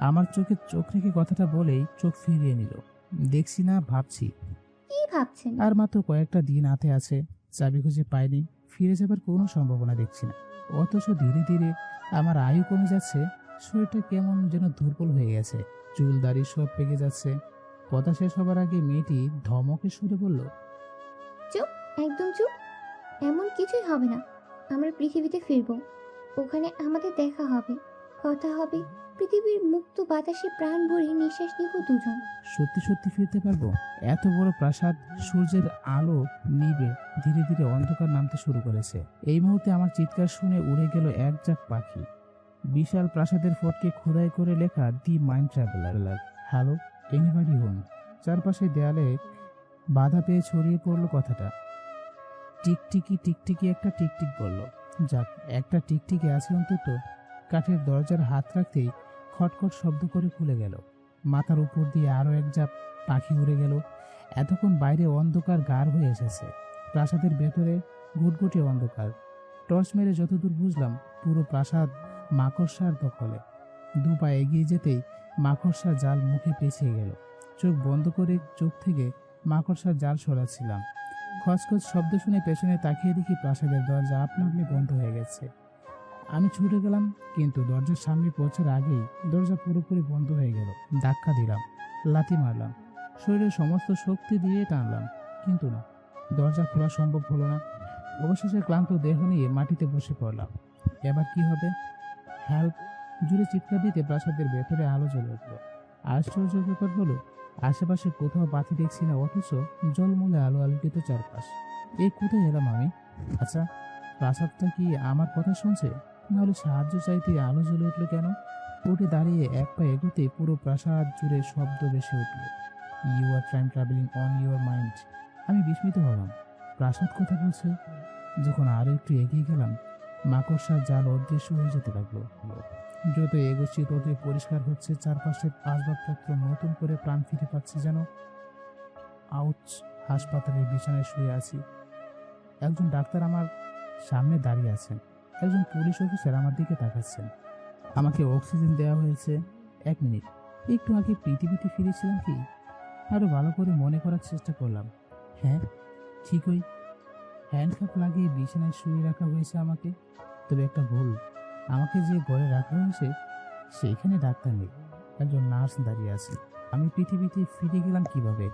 আমার চোখে চোখ রেখে কথাটা বলেই চোখ ফিরিয়ে নিল। দেখছি না, ভাবছি। কি ভাবছেন? আর মাত্র কয়েকটা দিন হাতে আছে, চাবি খুঁজে পাইনি, ফিরে যাবার কোনো সম্ভাবনা দেখছি না। অথচ ধীরে ধীরে আমার আয়ু কমে যাচ্ছে, শরীরটা কেমন যেন দুর্বল হয়ে গেছে, চুল দাড়ি সব পেকে যাচ্ছে। কথা শেষ হবার আগে মেয়েটি ধমকে সুরে বলল, চুপ, একদম চুপ। এমন কিছুই হবে না। আমরা পৃথিবীতে ফিরবো। ওখানে আমাদের দেখা হবে, কথা হবে, পৃথিবীর মুক্ত বাতাসে প্রাণ ভরে নিঃশ্বাস নিব দুজন। সত্যি সত্যি ফিরতে পারবো? এত বড় প্রাসাদ, সূর্যের আলো নিবে, ধীরে ধীরে অন্ধকার নামতে শুরু করেছে। এই মুহূর্তে আমার চিৎকার শুনে উড়ে গেল এক ঝাঁক পাখি। বিশাল প্রাসাদের ফটকে খোদাই করে লেখা দি mind traveller, hello anybody home. চারপাশে দেয়ালে বাধা পেয়ে ছড়িয়ে পড়লো কথাটা। টিকটিকি টিকটিকি একটা টিকটিক বলল। যাক, একটা টিকটিকি আছে অন্তত। কাঠের দরজার হাত রাখতেই খটখট শব্দ করে খুলে গেল। মাথার উপর দিয়ে আরো এক ঝাঁক পাখি উড়ে গেল। এতক্ষণ বাইরে অন্ধকার গাঢ় হয়ে এসেছে, প্রাসাদের ভেতরে ঘুটঘুটে অন্ধকার। টর্চ মেরে যতদূর বুঝলাম, পুরো প্রাসাদ মাকড়সার দখলে। দু পা এগিয়ে যেতেই মাকড়সার জাল মুখে পেঁচিয়ে গেল। চোখ বন্ধ করে চোখ থেকে মাকড়সার জাল সরাচ্ছিলাম। খচখচ শব্দ শুনে পেছনে তাকিয়ে দেখি প্রাসাদের দরজা আপনা আপনি বন্ধ হয়ে গেছে। আমি ছুটে গেলাম, কিন্তু দরজার সামনে পৌঁছার আগেই দরজা পুরোপুরি বন্ধ হয়ে গেল। ধাক্কা দিলাম, লাথি মারলাম, শরীরের সমস্ত শক্তি দিয়ে টানলাম, কিন্তু না, দরজা খোলা সম্ভব হলো না। অবশেষে ক্লান্ত দেহ নিয়ে মাটিতে বসে পড়লাম। এবার কি হবে? হেল্প জুড়ে চিৎকার দিতে প্রাসাদের ভেতরে আলো জ্বলে উঠল। আশ্চর্য ব্যাপার হলো, আশেপাশে কোথাও বাতি দেখছি না, অথচ জলমূলে আলো আলোকিত চারপাশ। এই কোথায় এলাম আমি? আচ্ছা, প্রাসাদটা কি আমার কথা শুনছে? নাহলে সাহায্য চাইতে আলো জ্বলে উঠলো কেন? উঠে দাঁড়িয়ে এক পা এগোতে পুরো প্রাসাদ জুড়ে শব্দ ভেসে উঠল, you are time travelling on your mind. আমি বিস্মিত হলাম, প্রাসাদ কথা বলছে। যখন আরো একটু এগিয়ে গেলাম, মাকড়সার জাল অদৃশ্য হয়ে যেতে লাগলো। যত এগোচ্ছি ততই পরিষ্কার হচ্ছে চারপাশের আসবাবপত্র নতুন করে প্রাণ ফিরে পাচ্ছে যেন। আউচ! হাসপাতালের বিছানায় শুয়ে আছি। একজন ডাক্তার আমার সামনে দাঁড়িয়ে আছেন, একজন পুলিশ অফিসার আমার দিকে তাকাচ্ছেন। আমাকে অক্সিজেন দেওয়া হয়েছে। 1 মিনিট, একটু আগে পৃথিবীতে ফিরেছিলাম কি? আরো ভালো করে মনে করার চেষ্টা করলাম। হ্যাঁ, ঠিকই, হ্যান্ডকাপ লাগিয়ে বিছানায় শুয়ে রাখা হয়েছে আমাকে। তবে একটা ভুল, আমাকে যে ঘরে রাখা হয়েছে সেইখানে ডাক্তার নেই, একজন নার্স দাঁড়িয়ে আছে। আমি পৃথিবীতে ফিরে গেলাম কিভাবে?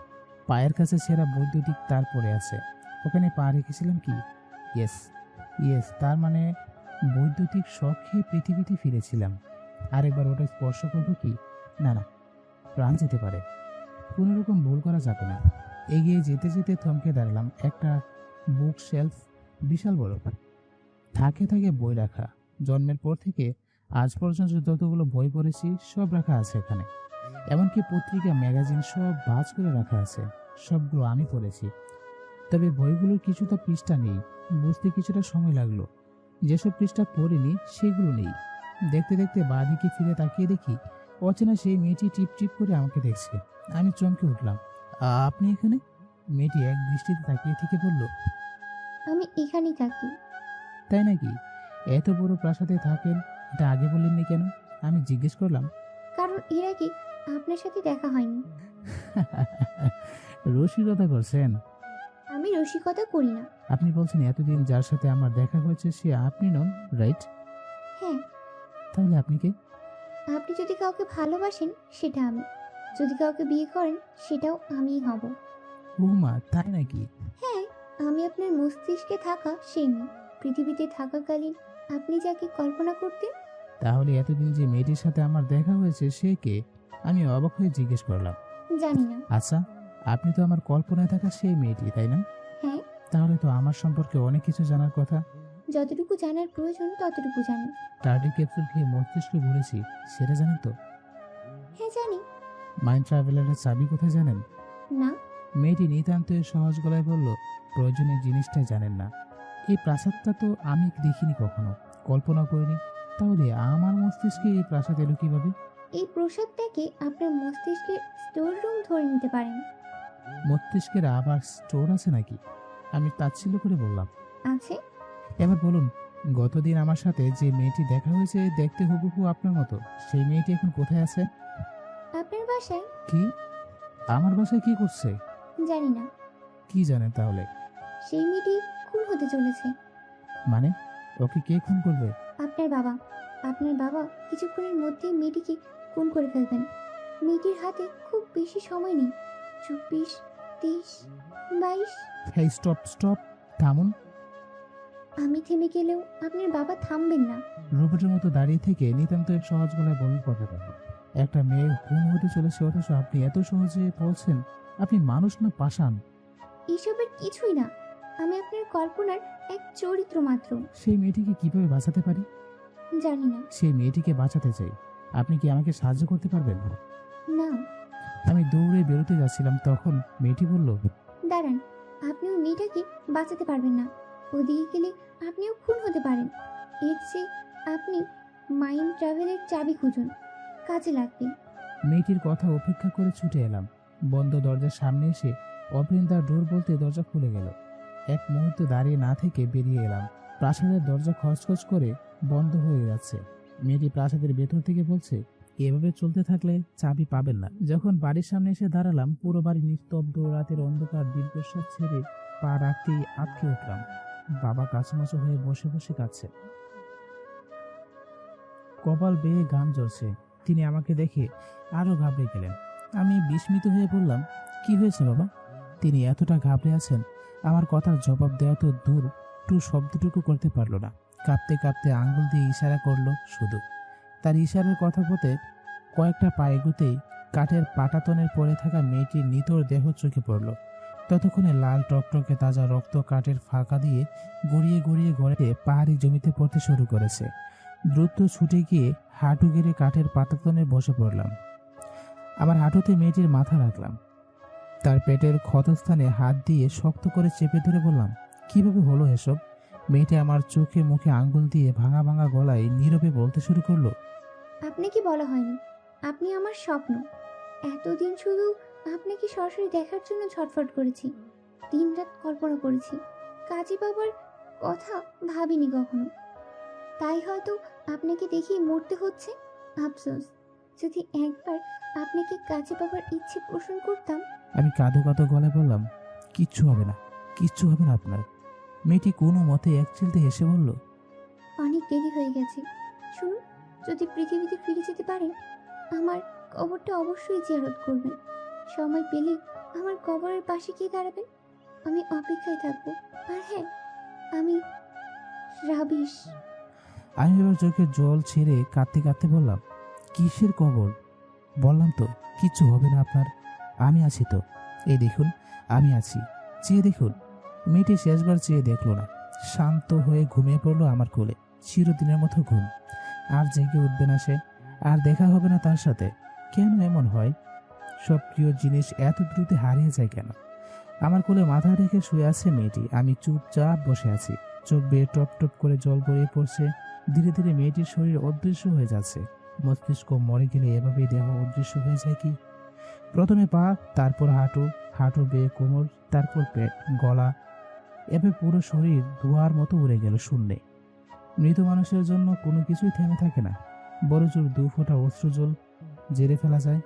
পায়ের কাছে ছেঁড়া বৈদ্যুতিক তার পড়ে আছে, ওখানে পা রেখেছিলাম কি? ইয়েস ইয়েস, তার মানে বৈদ্যুতিক শক খেয়ে পৃথিবীতে ফিরেছিলাম। আরেকবার ওটা স্পর্শ করবো কি? না না, প্রাণ যেতে পারে, কোনো রকম ভুল করা যাবে না। এগিয়ে যেতে যেতে থমকে দাঁড়ালাম। একটা বুক শেলফ, বিশাল বড়, থাকে থাকে বই রাখা। জন্মের পর থেকে আজ পর্যন্ত যতগুলো বই পড়েছি সব রাখা আছে এখানে। এমনকি পত্রিকা, ম্যাগাজিন সব ভাঁজ করে রাখা আছে, সবগুলো আমি পড়েছি। তবে বইগুলোর কিছুটা পৃষ্ঠা নেই, বুঝতে কিছুটা সময় লাগলো। যেসব পৃষ্ঠা পড়িনি সেগুলো নেই। দেখতে দেখতে বাঁ দিকে ফিরে তাকিয়ে দেখি অচেনা সেই মেয়েটি টিপ টিপ করে আমাকে দেখছে। আমি চমকে উঠলাম, আপনি এখানে? মেয়েটি এক দৃষ্টিতে তাকিয়ে থেকে বলল, আমি এখানেই থাকি। তাই নাকি? এত বড় প্রাসাদে থাকেন, এটা আগে বললেননি কেন? আমি জিজ্ঞেস করলাম। কারণ এর আগে আপনার সাথে দেখা হয়নি। রসিকতা করছেন? আমি রসিকতা করি না। আপনি বলছেন এতদিন যার সাথে আমার দেখা হয়েছে সে আপনি নন, রাইট? হ্যাঁ। তাহলে আপনি কে? আপনি যদি কাউকে ভালোবাসেন সেটা আমি, যদি কাউকে বিয়ে করেন সেটাও আমিই হব। উমা, তাই নাকি? হ্যাঁ, আমি আপনার মস্তিষ্কে থাকা সেই মেয়ে, পৃথিবীতে থাকাকালীন আপনি যাকে কল্পনা করতেন। তাহলে এতদিন যে মেয়েটির সাথে আমার দেখা হয়েছে সে কে? আমি অবাক হয়ে জিজ্ঞেস করলাম। জানি না। আচ্ছা, আপনি তো আমার কল্পনায় থাকা সেই মেয়েটি, তাই না? হ্যাঁ। তাহলে তো আমার সম্পর্কে অনেক কিছু জানার কথা। যতটুকু জানার প্রয়োজন ততটুকু জানি। টার্ডি ক্যাপসুল খেয়ে মস্তিষ্ক ঘুরেছি, সেটা জানেন তো? হ্যাঁ জানি। মাইন্ড ট্রাভেলারের চাবি কোথায় জানেন? না। মেয়েটি নিতান্ত সহজ গলায় বলল, প্রয়োজনীয় জিনিসটাই জানেন না। এই প্রাসাদটা তো আমি দেখিনি কখনো, কল্পনা করিনি। তাহলে আমার মস্তিষ্কে এই প্রাসাদ এলো কিভাবে? এই প্রসাদটাকে আপনার মস্তিষ্কের স্টোর রুম ধরে নিতে পারেন। মস্তিষ্কের আবার স্টোর আছে নাকি? আমি তাচ্ছিল্য করে বললাম। আছে। এবার বলুন, গতদিন আমার সাথে যে মেয়েটি দেখা হয়েছে দেখতে হুবহু আপনার মতো, সেই মেয়েটি এখন কোথায় আছে? আপনার বাসায়। কি? আমার বাসায় কি করছে? জানি না। কি জানেন তাহলে? সেই মেয়েটি খুন হতে চলেছে। মানে ওকে কে খুন করবে? আপনার বাবা। আপনার বাবা কিছুক্ষণের মধ্যেই মেয়েটিকে খুন করে ফেলবেন। মেয়েটির হাতে খুব বেশি সময় নেই। 24, 23, 22। হেই স্টপ স্টপ, থামুন। আমি থেমে গেলেও আপনার বাবা থামবেন না। রোবটের মতো দাঁড়িয়ে থেকে নিতান্ত এক সহজ গলায় বলুন কথাটা। একটা মেয়ে খুন হতে চলেছে অথচ আপনি এত সহজে বলছেন? আপনি মানুষ না পাষাণ? এসবের কিছুই না। আমি আপনার কল্পনার এক চরিত্র মাত্র। সেই মেয়েটিকে কিভাবে বাঁচাতে পারি? জানি না। সেই মেয়েটিকে বাঁচাতে চাই। আপনি কি আমাকে সাহায্য করতে পারবেন? না। আমি দৌড়ে বেরোতে যাচ্ছিলাম, তখন মেয়েটি বলল, দাঁড়ান, আপনি ওই মেয়েটাকে বাঁচাতে পারবেন না। ওদিকে গেলে আপনিও খুন হতে পারেন। এর চেয়ে আপনি মাইন্ড ট্রাভেলের চাবি খুঁজুন, কাজে লাগবে। মেয়েটির কথা উপেক্ষা করে ছুটে এলাম। বন্ধ দরজার সামনে এসে ওপেন দ্য ডোর বলতে দরজা খুলে গেল। এক মুহূর্তে দাঁড়িয়ে না থেকে বেরিয়ে এলাম। প্রাসাদের দরজা খচখচ করে বন্ধ হয়ে যাচ্ছে। মেয়েটি প্রাসাদের ভেতর থেকে বলছে, এভাবে চলতে থাকলে চাবি পাবেন না। যখন বাড়ির সামনে এসে দাঁড়ালাম, পুরো বাড়ি নিস্তব্ধ। রাতের অন্ধকার দীর্ঘশ্বাস ছেড়ে পা রাখতেই আটকে উঠলাম। বাবা কাছুমাছু হয়ে বসে বসে কাঁদছে, কপাল বেয়ে গান জ্বলছে। তিনি আমাকে দেখে আরো ঘাবড়ে গেলেন। আমি বিস্মিত হয়ে বললাম, কি হয়েছে বাবা? তিনি এতটা ঘাবড়ে আছেন, আমার কথার জবাব দেওয়া তো দূর, টু শব্দটুকু করতে পারল না। কাঁপতে কাঁপতে আঙ্গুল দিয়ে ইশারা করলো শুধু। তার ইশারার কথা পথে কয়েকটা পা এগুতেই কাঠের পাটাতনের পড়ে থাকা মেয়েটির নিথর দেহ চোখে পড়ল। ততক্ষণে লাল টকটকে তাজা রক্ত কাঠের ফাঁকা দিয়ে গড়িয়ে গড়িয়ে গড়ে পাহাড়ি জমিতে পড়তে শুরু করেছে। দ্রুত ছুটে গিয়ে হাঁটু গেড়ে কাঠের পাটাতনে বসে পড়লাম। আমার হাঁটুতে মেয়েটির মাথা রাখলাম। তার পেটের ক্ষতস্থানে হাত দিয়ে শক্ত করে চেপে ধরে বললাম, কিভাবে হলো এসব? মেয়েটি আমার চোখে মুখে আঙ্গুল দিয়ে ভাঙা ভাঙা গলায় নীরবে বলতে শুরু করলো, আপনাকে বলা হয়নি, আপনি আমার স্বপ্ন। এতদিন শুধু আপনাকে সরাসরি দেখার জন্য ছটফট করেছি, দিনরাত কল্পনা করেছি। কাজী বাবার কথা ভাবিনি কখনো। তাই হয়তো আপনাকে দেখেই মরতে হচ্ছে। আফসোস, যদি একবার আপনাকে কাজী বাবার ইচ্ছে পোষণ করতাম। আমি কাঁদো কাঁদো গলায় বললাম, কিচ্ছু হবে না, কিচ্ছু হবে না আপনার। মেয়েটি কোনো মতে এক চিলতে হেসে বলল, অনেক দেরি হয়ে গেছে। শুনুন, যদি পৃথিবীতে ফিরে যেতে পারেন, আমার কবরটা অবশ্যই জিয়ারত করবেন। সময় পেলে আমার কবরের পাশে গিয়ে দাঁড়াবেন। আমি অপেক্ষায় থাকবো। আর হ্যাঁ, আমি রাবিশ। আমি এবার চোখে জল ছেড়ে কাঁদতে কাঁদতে বললাম, কিসের কবর? বললাম তো কিচ্ছু হবে না আপনার, আমি আছি তো। এই দেখুন, আমি আছি, চেয়ে দেখুন। মেয়েটি শেষবার চেয়ে দেখলো না, শান্ত হয়ে ঘুমিয়ে পড়লো আমার কোলে। চিরদিনের মতো ঘুম। আর জেগে উঠবে না সে, আর দেখা হবে না তার সাথে। কেন এমন হয়? সব প্রিয় জিনিস এত দ্রুত হারিয়ে যায় কেন? আমার কোলে মাথা রেখে শুয়ে আছে মেয়েটি। আমি চুপচাপ বসে আছি। চোখ বেয়ে টপ টপ করে জল গড়িয়ে পড়ছে। ধীরে ধীরে মেয়েটির শরীর অদৃশ্য হয়ে যাচ্ছে। মস্তিষ্ক মরে গেলে এভাবেই দেহ অদৃশ্য হয়ে যায় কি? প্রথমে পা, তারপর হাঁটু, হাঁটু বেয়ে কোমর, তারপর পেট, গলা, এভাবে পুরো শরীর ধোঁয়ার মতো উড়ে গেল শূন্যে। মৃত মানুষের জন্য কোনো কিছুই থেমে থাকে না। বড় জোর 2 ফোঁটা অশ্রুজল জেরে ফেলা যায়,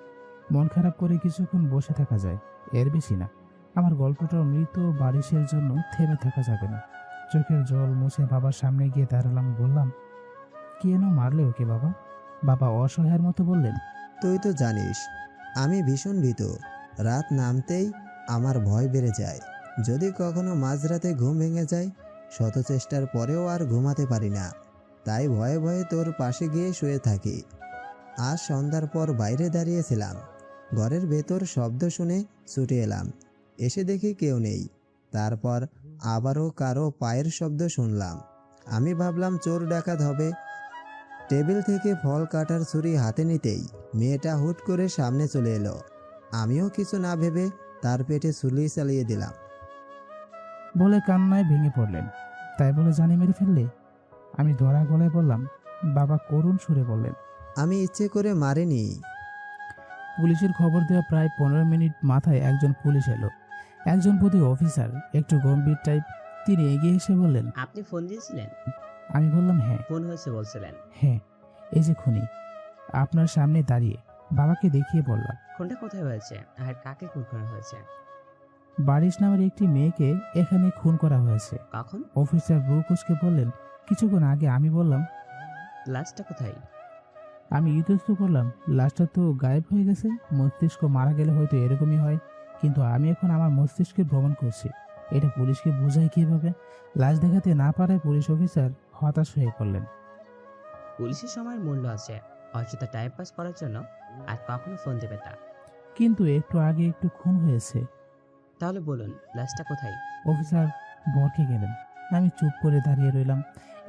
মন খারাপ করে কিছুক্ষণ বসে থাকা যায়, এর বেশি না। আমার গল্পটাও মৃত বারিশের জন্য থেমে থাকা যাবে না। চোখের জল মুছে বাবার সামনে গিয়ে দাঁড়ালাম। বললাম, কেন মারলে ওকে বাবা? বাবা অসহায়ের মতো বললেন, তুই তো জানিস আমি ভীষণ ভীত। রাত নামতেই আমার ভয় বেড়ে যায়। যদি কখনো মাঝরাতে ঘুম ভেঙে যায়, শত চেষ্টার পরেও আর ঘুমাতে পারি না। তাই ভয়ে ভয়ে তোর পাশে গিয়ে শুয়ে থাকি। আজ সন্ধ্যার পর বাইরে দাঁড়িয়েছিলাম, ঘরের ভেতর শব্দ শুনে ছুটে এলাম। এসে দেখি কেউ নেই। তারপর আবারও কারো পায়ের শব্দ শুনলাম। আমি ভাবলাম চোর ডাকাত হবে। টেবিল থেকে ফল কাটার ছুরি হাতে নিতেই মেয়েটা হুট করে সামনে চলে এলো। আমিও কিছু না ভেবে তার পেটে ছুরি চালিয়ে দিলাম। বলে কান্নায় ভেঙে পড়লেন। তাই বলে জানে মেরে ফেললে? আমি ধরা গলায় বললাম। বাবা করুণ সুরে বললেন, আমি ইচ্ছে করে মারিনি। পুলিশের খবর দেওয়া প্রায় 15 মিনিট মাথায় একজন পুলিশ এলো। একজন প্রতি অফিসার, একটু গম্ভীর টাইপ। তিনি এগিয়ে এসে বললেন, আপনি ফোন দিয়েছিলেন? আমি বললাম হ্যাঁ। ফোন হয়েছে বলছিলেন? হ্যাঁ, এই যে খুনি আপনার সামনে দাঁড়িয়ে। বাবাকে দেখিয়ে বললাম, ফোনটা কোথায় হয়েছে আর কাকে খুন করা হয়েছে? বারিশ নামের একটি মেয়েকে এখানে খুন করা হয়েছে। কখন? অফিসার ব্রুকুসকে বললেন, কিছুক্ষণ আগে। আমি বললাম, লাশটা কোথায়? আমি ইতস্ত করলাম, লাশটা তো গায়েব হয়ে গেছে। মস্তিষ্ক মারা গেলে হয়তো এরকমই হয়, কিন্তু আমি এখন আমার মস্তিষ্কে ভ্রমণ করছি। এটা পুলিশকে বোঝাই কিভাবে? লাশ দেখাতে না পারায় পুলিশ অফিসার হতাশ হয়ে পড়লেন। পুলিশের সময়ের মূল্য আছে, অযথা টাইম পাস করার জন্য আর কখনো ফোন দেবে না। কিন্তু একটু আগে একটু খুন হয়েছে। তাহলে বলুন লাশটা কোথায়? অফিসার বরকে গেলেন। আমি চুপ করে দাঁড়িয়ে রইলাম।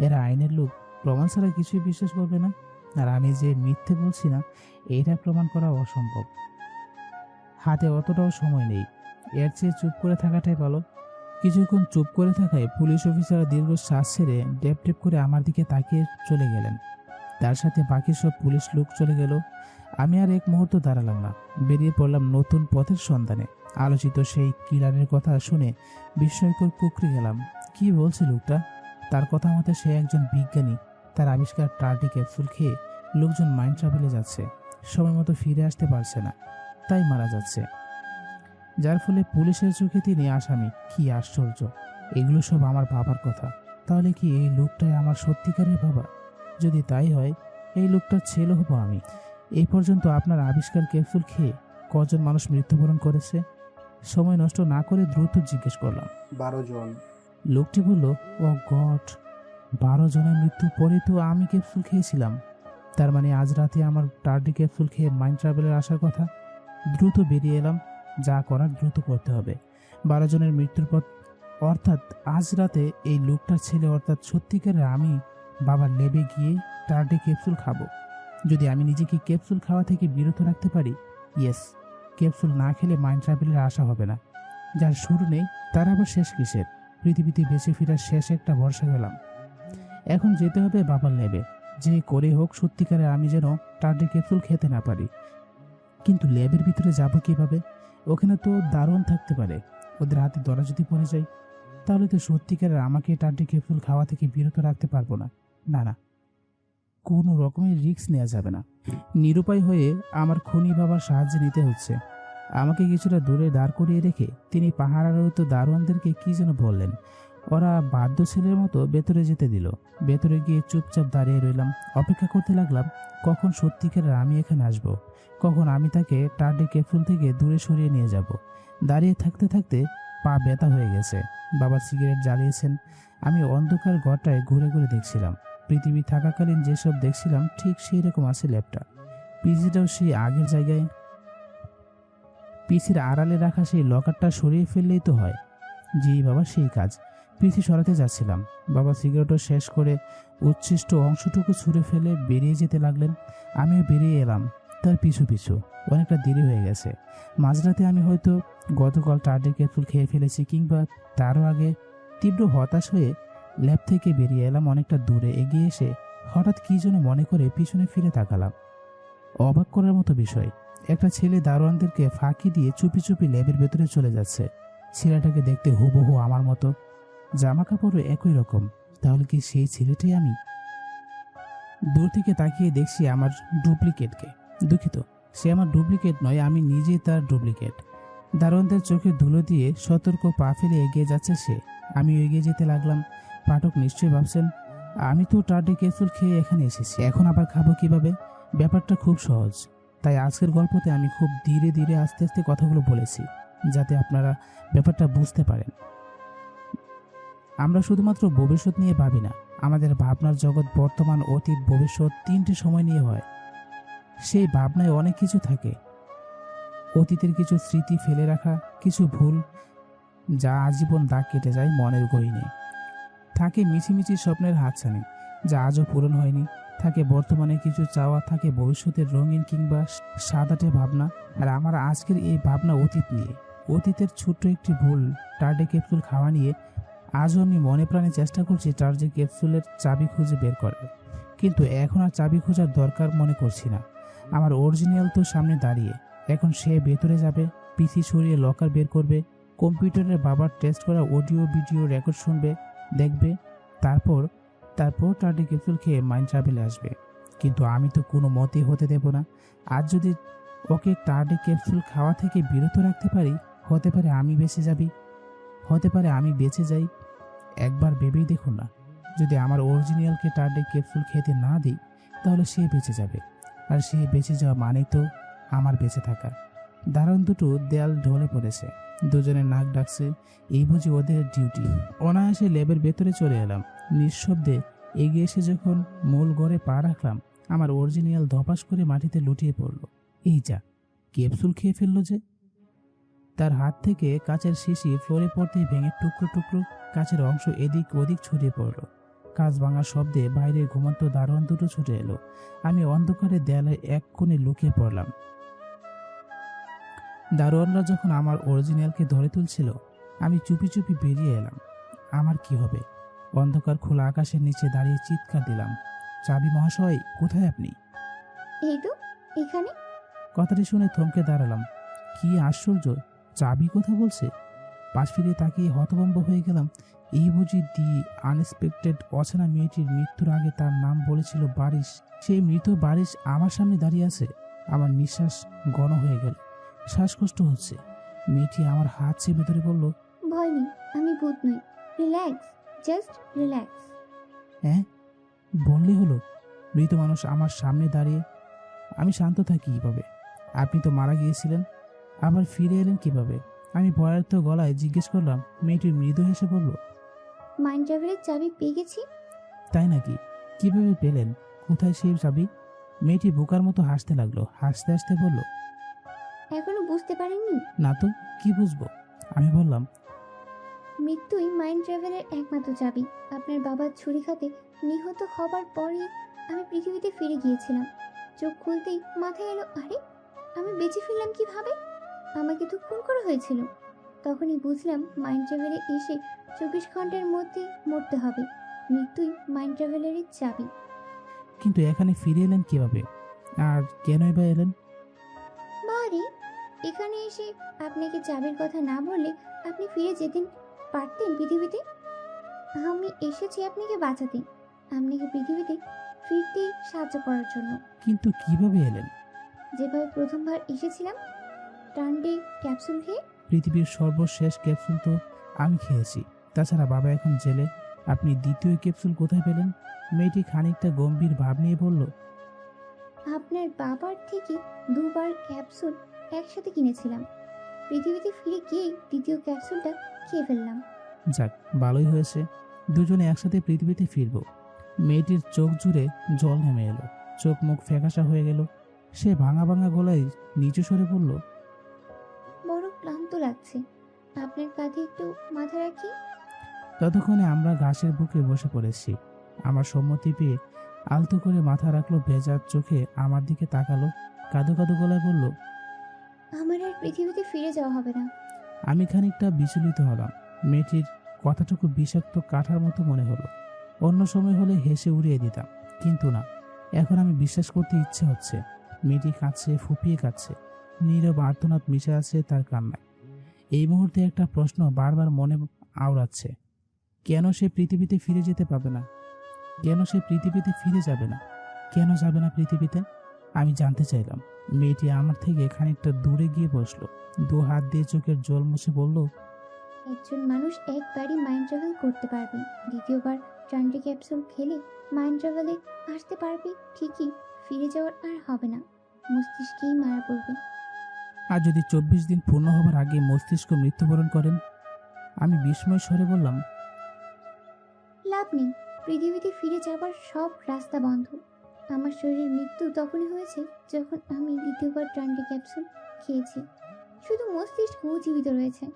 এরা আইনের লোক, প্রমাণ ছাড়া কিছুই বিশ্বাস করবে না। আর আমি যে মিথ্যে বলছি না, এটা প্রমাণ করা অসম্ভব। হাতে অতটাও সময় নেই, এর চেয়ে চুপ করে থাকাটাই ভালো। কিছুক্ষণ চুপ করে থাকায় পুলিশ অফিসার দীর্ঘ শ্বাস ছেড়ে ডেপ ডেপ করে আমার দিকে তাকিয়ে চলে গেলেন। তার সাথে বাকি সব পুলিশ লোক চলে গেল। আমি আর এক মুহূর্ত দাঁড়ালাম না, বেরিয়ে পড়লাম নতুন পথের সন্ধানে। আলোচিত সেই কিলারের কথা শুনে বিস্ময়কর কুকড়ে গেলাম। কি বলছে লোকটা? তার কথা মতে সে একজন বিজ্ঞানী। তার আবিষ্কার টার্ডি ক্যাপসুল খেয়ে লোকজন মাইন্ড ট্রাভেলে যাচ্ছে, সময় মতো ফিরে আসতে পারছে না, তাই মারা যাচ্ছে। যার ফলে পুলিশের চোখে তিনি আসামি। কি আশ্চর্য! এগুলো সব আমার বাবার কথা। তাহলে কি এই লোকটাই আমার সত্যিকারের বাবা? যদি তাই হয়, এই লোকটার ছেলে হব আমি। এই পর্যন্ত আপনার আবিষ্কার ক্যাপসুল খেয়ে কজন মানুষ মৃত্যুবরণ করেছে? সময় নষ্ট না করে দ্রুত জিজ্ঞেস করলাম। 12 জন। লোকটি বলল, ও গড, 12 জনের মৃত্যু পরে তো আমি ক্যাপসুল খেয়েছিলাম। তার মানে আজ রাতে আমার টার্ডি ক্যাপসুল খেয়ে মাইন্ড ট্রাভেলের আসার কথা। দ্রুত বেরিয়ে এলাম, যা করার দ্রুত করতে হবে। 12 জনের মৃত্যুর পর, অর্থাৎ আজ রাতে এই লোকটার ছেলে অর্থাৎ সত্যিকারের আমি বাবার ল্যাবে গিয়ে টার্ডি ক্যাপসুল খাবো। যদি আমি নিজেকে ক্যাপসুল খাওয়া থেকে বিরত রাখতে পারি, ইয়েস, ক্যাপসুল না খেলে মাইন্ড ট্রাভেলের আশা হবে না। যার শুরু নেই তার আবার শেষ কিসের? পৃথিবীতে বেঁচে ফেরার শেষ একটা ভরসা গেলাম। এখন যেতে হবে বাবার ল্যাবে, যে করে হোক সত্যিকারে আমি যেন টার্ডি ক্যাপসুল খেতে না পারি। কিন্তু ল্যাবের ভিতরে যাব কিভাবে? ওখানে তো দারোয়ান থাকতে পারে। ওদের হাতে ধরা যদি পড়ে যায়, তাহলে তো সত্যিকারের আমাকে টার্ডি ক্যাপসুল খাওয়া থেকে বিরত রাখতে পারবো না। না না, কোনো রকমের রিস্ক নেওয়া যাবে না। নিরুপায় হয়ে আমার খুনি বাবার সাহায্য নিতে হচ্ছে। আমাকে কিছুটা দূরে দাঁড় করিয়ে রেখে তিনি পাহারারত দারোয়ানদেরকে কি যেন বললেন। ওরা বাধ্য ছেলের মতো ভেতরে যেতে দিল। ভেতরে গিয়ে চুপচাপ দাঁড়িয়ে রইলাম, অপেক্ষা করতে লাগলাম কখন সত্যিকারের আমি এখানে আসব, কখন আমি তাকে টার্ডি ক্যাপসুল থেকে দূরে সরিয়ে নিয়ে যাব। দাঁড়িয়ে থাকতে থাকতে পা ব্যথা হয়ে গেছে। বাবা সিগারেট জ্বালিয়েছেন। আমি অন্ধকার ঘরটায় ঘুরে ঘুরে দেখছিলাম। পৃথিবী থাকাকালীন যেসব দেখছিলাম ঠিক সেই রকম আছে ল্যাবটা। পিসিটাও সেই আগের জায়গায়। পিসির আড়ালে রাখা সেই লকারটা সরিয়ে ফেললেই তো হয়। জি বাবা, সেই কাজ। পিসি সরাতে যাচ্ছিলাম। বাবা সিগারেটও শেষ করে উচ্ছিষ্ট অংশটুকু ছুঁড়ে ফেলে বেরিয়ে যেতে লাগলেন। আমিও বেরিয়ে এলাম তার পিছু পিছু। অনেকটা দেরি হয়ে গেছে। মাঝরাতে আমি হয়তো গতকাল টার্ডি ক্যাপসুল খেয়ে ফেলেছি, কিংবা তারও আগে। তীব্র হতাশ হয়ে ল্যাব থেকে বেরিয়ে এলাম। অনেকটা দূরে এগিয়ে এসে হঠাৎ কি যেন মনে করে পিছনে ফিরে তাকালাম। অবাক করার মতো বিষয়, একটা ছেলে দারোয়ানদেরকে ফাঁকি দিয়ে চুপি চুপি ল্যাবের ভেতরে চলে যাচ্ছে। ছেলেটাকে দেখতে হুবহু আমার মতো, জামা কাপড়ও একই রকম। তাহলে কি সেই ছেলেটাই আমি? দূর থেকে তাকিয়ে দেখছি আমার ডুপ্লিকেটকে। দুঃখিত, সে আমার ডুপ্লিকেট নয়, আমি নিজেই তার ডুপ্লিকেট। দারোয়ানদের চোখে ধুলো দিয়ে সতর্ক পা ফেলে এগিয়ে যাচ্ছে সে। আমিও এগিয়ে যেতে লাগলাম। পাঠক নিশ্চয়ই ভাবছেন, আমি তো টার্ডি ক্যাপসুল খেয়ে এখানে এসেছি, এখন আবার খাবো কিভাবে? ব্যাপারটা খুব সহজ। তাই আজকের গল্পতে আমি খুব ধীরে ধীরে আস্তে আস্তে কথাগুলো বলেছি, যাতে আপনারা ব্যাপারটা বুঝতে পারেন। আমরা শুধুমাত্র ভবিষ্যৎ নিয়ে ভাবি না, আমাদের ভাবনার জগৎ বর্তমান, অতীত, ভবিষ্যৎ তিনটে সময় নিয়ে হয়। সেই ভাবনায় অনেক কিছু থাকে। অতীতের কিছু স্মৃতি ফেলে রাখা, কিছু ভুল যা আজীবন দাগ কেটে যায় মনের গহীনে। থাকে মিছিমিছি স্বপ্নের হাতছানি যা আজও পূরণ হয়নি। থাকে বর্তমানে কিছু চাওয়া, থাকে ভবিষ্যতের রঙিন কিংবা সাদাটে ভাবনা। আর আমার আজকের এই ভাবনা অতীত নিয়ে। অতীতের ছোট্ট একটি ভুল, টার্ডি ক্যাপসুল খাওয়া নিয়ে। আজও আমি মনে প্রাণে চেষ্টা করছি টার্ডি ক্যাপসুলের চাবি খুঁজে বের করার, কিন্তু এখন আর চাবি খোঁজার দরকার মনে করছি না। আমার অরিজিনাল তো সামনে দাঁড়িয়ে। এখন সে ভেতরে যাবে, পিসি সরিয়ে লকার বের করবে, কম্পিউটারে বাবার টেস্ট করা অডিও ভিডিও রেকর্ড শুনবে, দেখবে, তারপর টার্ডি ক্যাপসুল খেয়ে মাইন্ড ট্রাভেলে আসবে। কিন্তু আমি তো কোনো মতেই হতে দেব না। আজ যদি ওকে টার্ডি ক্যাপসুল খাওয়া থেকে বিরত রাখতে পারি, হতে পারে আমি বেঁচে যাই। একবার ভেবেই দেখুন না, যদি আমার অরিজিনালকে টার্ডি ক্যাপসুল খেতে না দিই, তাহলে সে বেঁচে যাবে, আর সে বেঁচে যাওয়া মানেই তো আমার বেঁচে থাকা। দারুণ দুটো দেয়াল ঢলে পড়েছে, দুজনে নাক ডাকছে, এই বুঝি ওদের ডিউটি। অনায়াসে ল্যাবের ভেতরে চলে এলাম। নিঃশব্দে এগিয়ে এসে যখন মূল ঘরে পা রাখলাম, আমার অরিজিনাল ধপাস করে মাটিতে লুটিয়ে পড়ল। এই যা, ক্যাপসুল খেয়ে ফেললো যে! তার হাত থেকে কাচের শিশি ফ্লোরে পড়তেই ভেঙে টুকরো টুকরো কাচের অংশ এদিক ওদিক ছড়িয়ে পড়ল। কাঁচ ভাঙার শব্দে বাইরে ঘুমন্ত দারোয়ান দুটো ছুটে এলো। আমি অন্ধকারে দেয়ালে এক কোণে লুকিয়ে পড়লাম। দারোয়ানরা যখন আমার অরিজিনালকে ধরে তুলছিল, আমি চুপি চুপি বেরিয়ে এলাম। আমার কি হবে? অন্ধকার খোলা আকাশের নিচে দাঁড়িয়ে চিৎকার দিলাম, চাবি মহাশয়, কোথায় আপনি? এই তো এখানে। কথাটি শুনে থমকে দাঁড়ালাম। কি আশ্চর্য, চাবি কথা বলছে! পাশ ফিরে তাকিয়ে হতভম্ব হয়ে গেলাম। এই বুঝি দি আনএক্সপেক্টেড অচেনা মেয়েটির মৃত্যুর আগে তার নাম বলেছিল বারিশ। সেই মৃত বারিশ আমার সামনে দাঁড়িয়ে আছে। আমার নিঃশ্বাস ঘন হয়ে গেল, শ্বাসকষ্ট হচ্ছে। মেয়েটি আমার হাত চেপে ধরে বলল, ভয় নেই, আমি ভূত নই, রিল্যাক্স, জাস্ট রিল্যাক্স। হ্যাঁ, বললেই হলো? মৃত মানুষ আমার সামনে দাঁড়িয়ে, আমি শান্ত থাকি কিভাবে? আপনি তো মারা গিয়েছিলেন, আবার ফিরে এলেন কিভাবে? আমি ভয়ার্থ গলায় জিজ্ঞেস করলাম। মেয়েটি মৃদু হেসে বলল, মাইন্ড ট্রাভেলের চাবি পেয়ে গেছি। তাই নাকি? কিভাবে পেলেন? কোথায় সেই চাবি? মেয়েটি বোকার মতো হাসতে লাগলো। হাসতে হাসতে বলল, এখনো বুঝতে পারেননি? না তো, কি বুঝবো? আমি বললাম, মৃত্যুই মাইন্ড ট্রাভেলের একমাত্র চাবি। আপনার বাবার ছুরিঘাতে নিহত হবার পরই আমি পৃথিবীতে ফিরে গিয়েছিলাম। চোখ খুলতেই মাথায় এলো, আরে আমি বেঁচে ফিরলাম কিভাবে? আমাকে তো খুন করা হয়েছিল। তখনই বুঝলাম মাইন্ড ট্রাভেলে এসে 24 ঘন্টার মধ্যে মরতে হবে। মৃত্যুই মাইন্ড ট্রাভেলের চাবি। কিন্তু এখানে ফিরে এলেন কিভাবে, আর কেনই বা এলেন? বারে এখানে এসে আপনাকে চাবির কথা না বললে আপনি ফিরে যেতেন পারতেন পৃথিবীতে। আমি এসেছি আপনাকে বাঁচাতে, আপনাকে পৃথিবীতে ফিরতে সাহায্য করার জন্য। কিন্তু কিভাবে এলেন? যেভাবে প্রথমবার এসেছিলাম, টার্ডি ক্যাপসুল খেয়ে। পৃথিবীর সর্বশেষ ক্যাপসুল তো আমি খেয়েছি। তাছাড়া বাবা এখন জেলে, আপনি দ্বিতীয় ক্যাপসুল কোথায় পেলেন? মেয়েটি খানিকটা গম্ভীর ভাব নিয়ে বলল, আপনার বাবার থেকে 2 বার ক্যাপসুল একসাথে কিনেছিলাম। পৃথিবীতে ফিরে গিয়েই দ্বিতীয় ক্যাপসুলটা খেয়ে ফেললাম। যাক, ভালোই হয়েছে, দুজনে একসাথে পৃথিবীতে ফিরব। মেয়েটির চোখ জুড়ে জল নেমে এলো, চোখ মুখ ফ্যাকাশা হয়ে গেল। সে ভাঙা ভাঙা গলায় নিচু স্বরে বলল, বড় ক্লান্ত লাগছে, আপনার কাঁধে একটু মাথা রাখি। ততক্ষণে আমরা ঘাসের বুকে বসে পড়েছি। আমার সম্মতি পেয়ে আলতো করে মাথা রাখলো, ভেজা চোখে আমার দিকে তাকালো, কাঁদো কাঁদো গলায় বলল, আমার আর পৃথিবীতে ফিরে যাওয়া হবে না। আমি খানিকটা বিচলিত হলাম। মেয়েটির কথাটুকু বিষাক্ত কাঠার মতো মনে হলো। অন্য সময় হলে হেসে উড়িয়ে দিতাম, কিন্তু না, এখন আমি বিশ্বাস করতে ইচ্ছে হচ্ছে। মেয়েটি কাঁদছে, ফুপিয়ে কাঁদছে, নীরব আর্তনাদ মিশে আছে তার কান্নায়। এই মুহূর্তে একটা প্রশ্ন বারবার মনে আওড়াচ্ছে, কেন সে পৃথিবীতে ফিরে যেতে পাবে না? কেন সে পৃথিবীতে ফিরে যাবে না? কেন যাবে না পৃথিবীতে? আমি জানতে চাইলাম। মেয়েটি আমার থেকে খানিকটা দূরে গিয়ে বসলো, 2 হাত দিয়ে চোখের জল মুছে বলল, একজন মানুষ একবারই মাইন্ড ট্রাভেল করতে পারবে, দ্বিতীয়বার টার্ডি ক্যাপসুল খেলে মাইন্ড ট্রাভেলে আসতে পারবে ঠিকই, ফিরে যাওয়ার আর হবে না, মস্তিষ্কেই মারা পড়বে। আর যদি 24 দিন পূর্ণ হবার আগে মস্তিষ্ক মৃত্যুবরণ করেন? আমি বিস্ময় স্বরে বললাম, লাভ নেই, পৃথিবীতে ফিরে যাবার সব রাস্তা বন্ধ। আমার শরীরের মৃত্যু তখনই হয়েছে যখন আমি দ্বিতীয়বার টার্ডি ক্যাপসুল খেয়েছি। শুধু মস্তিষ্ক জীবিত রয়েছে,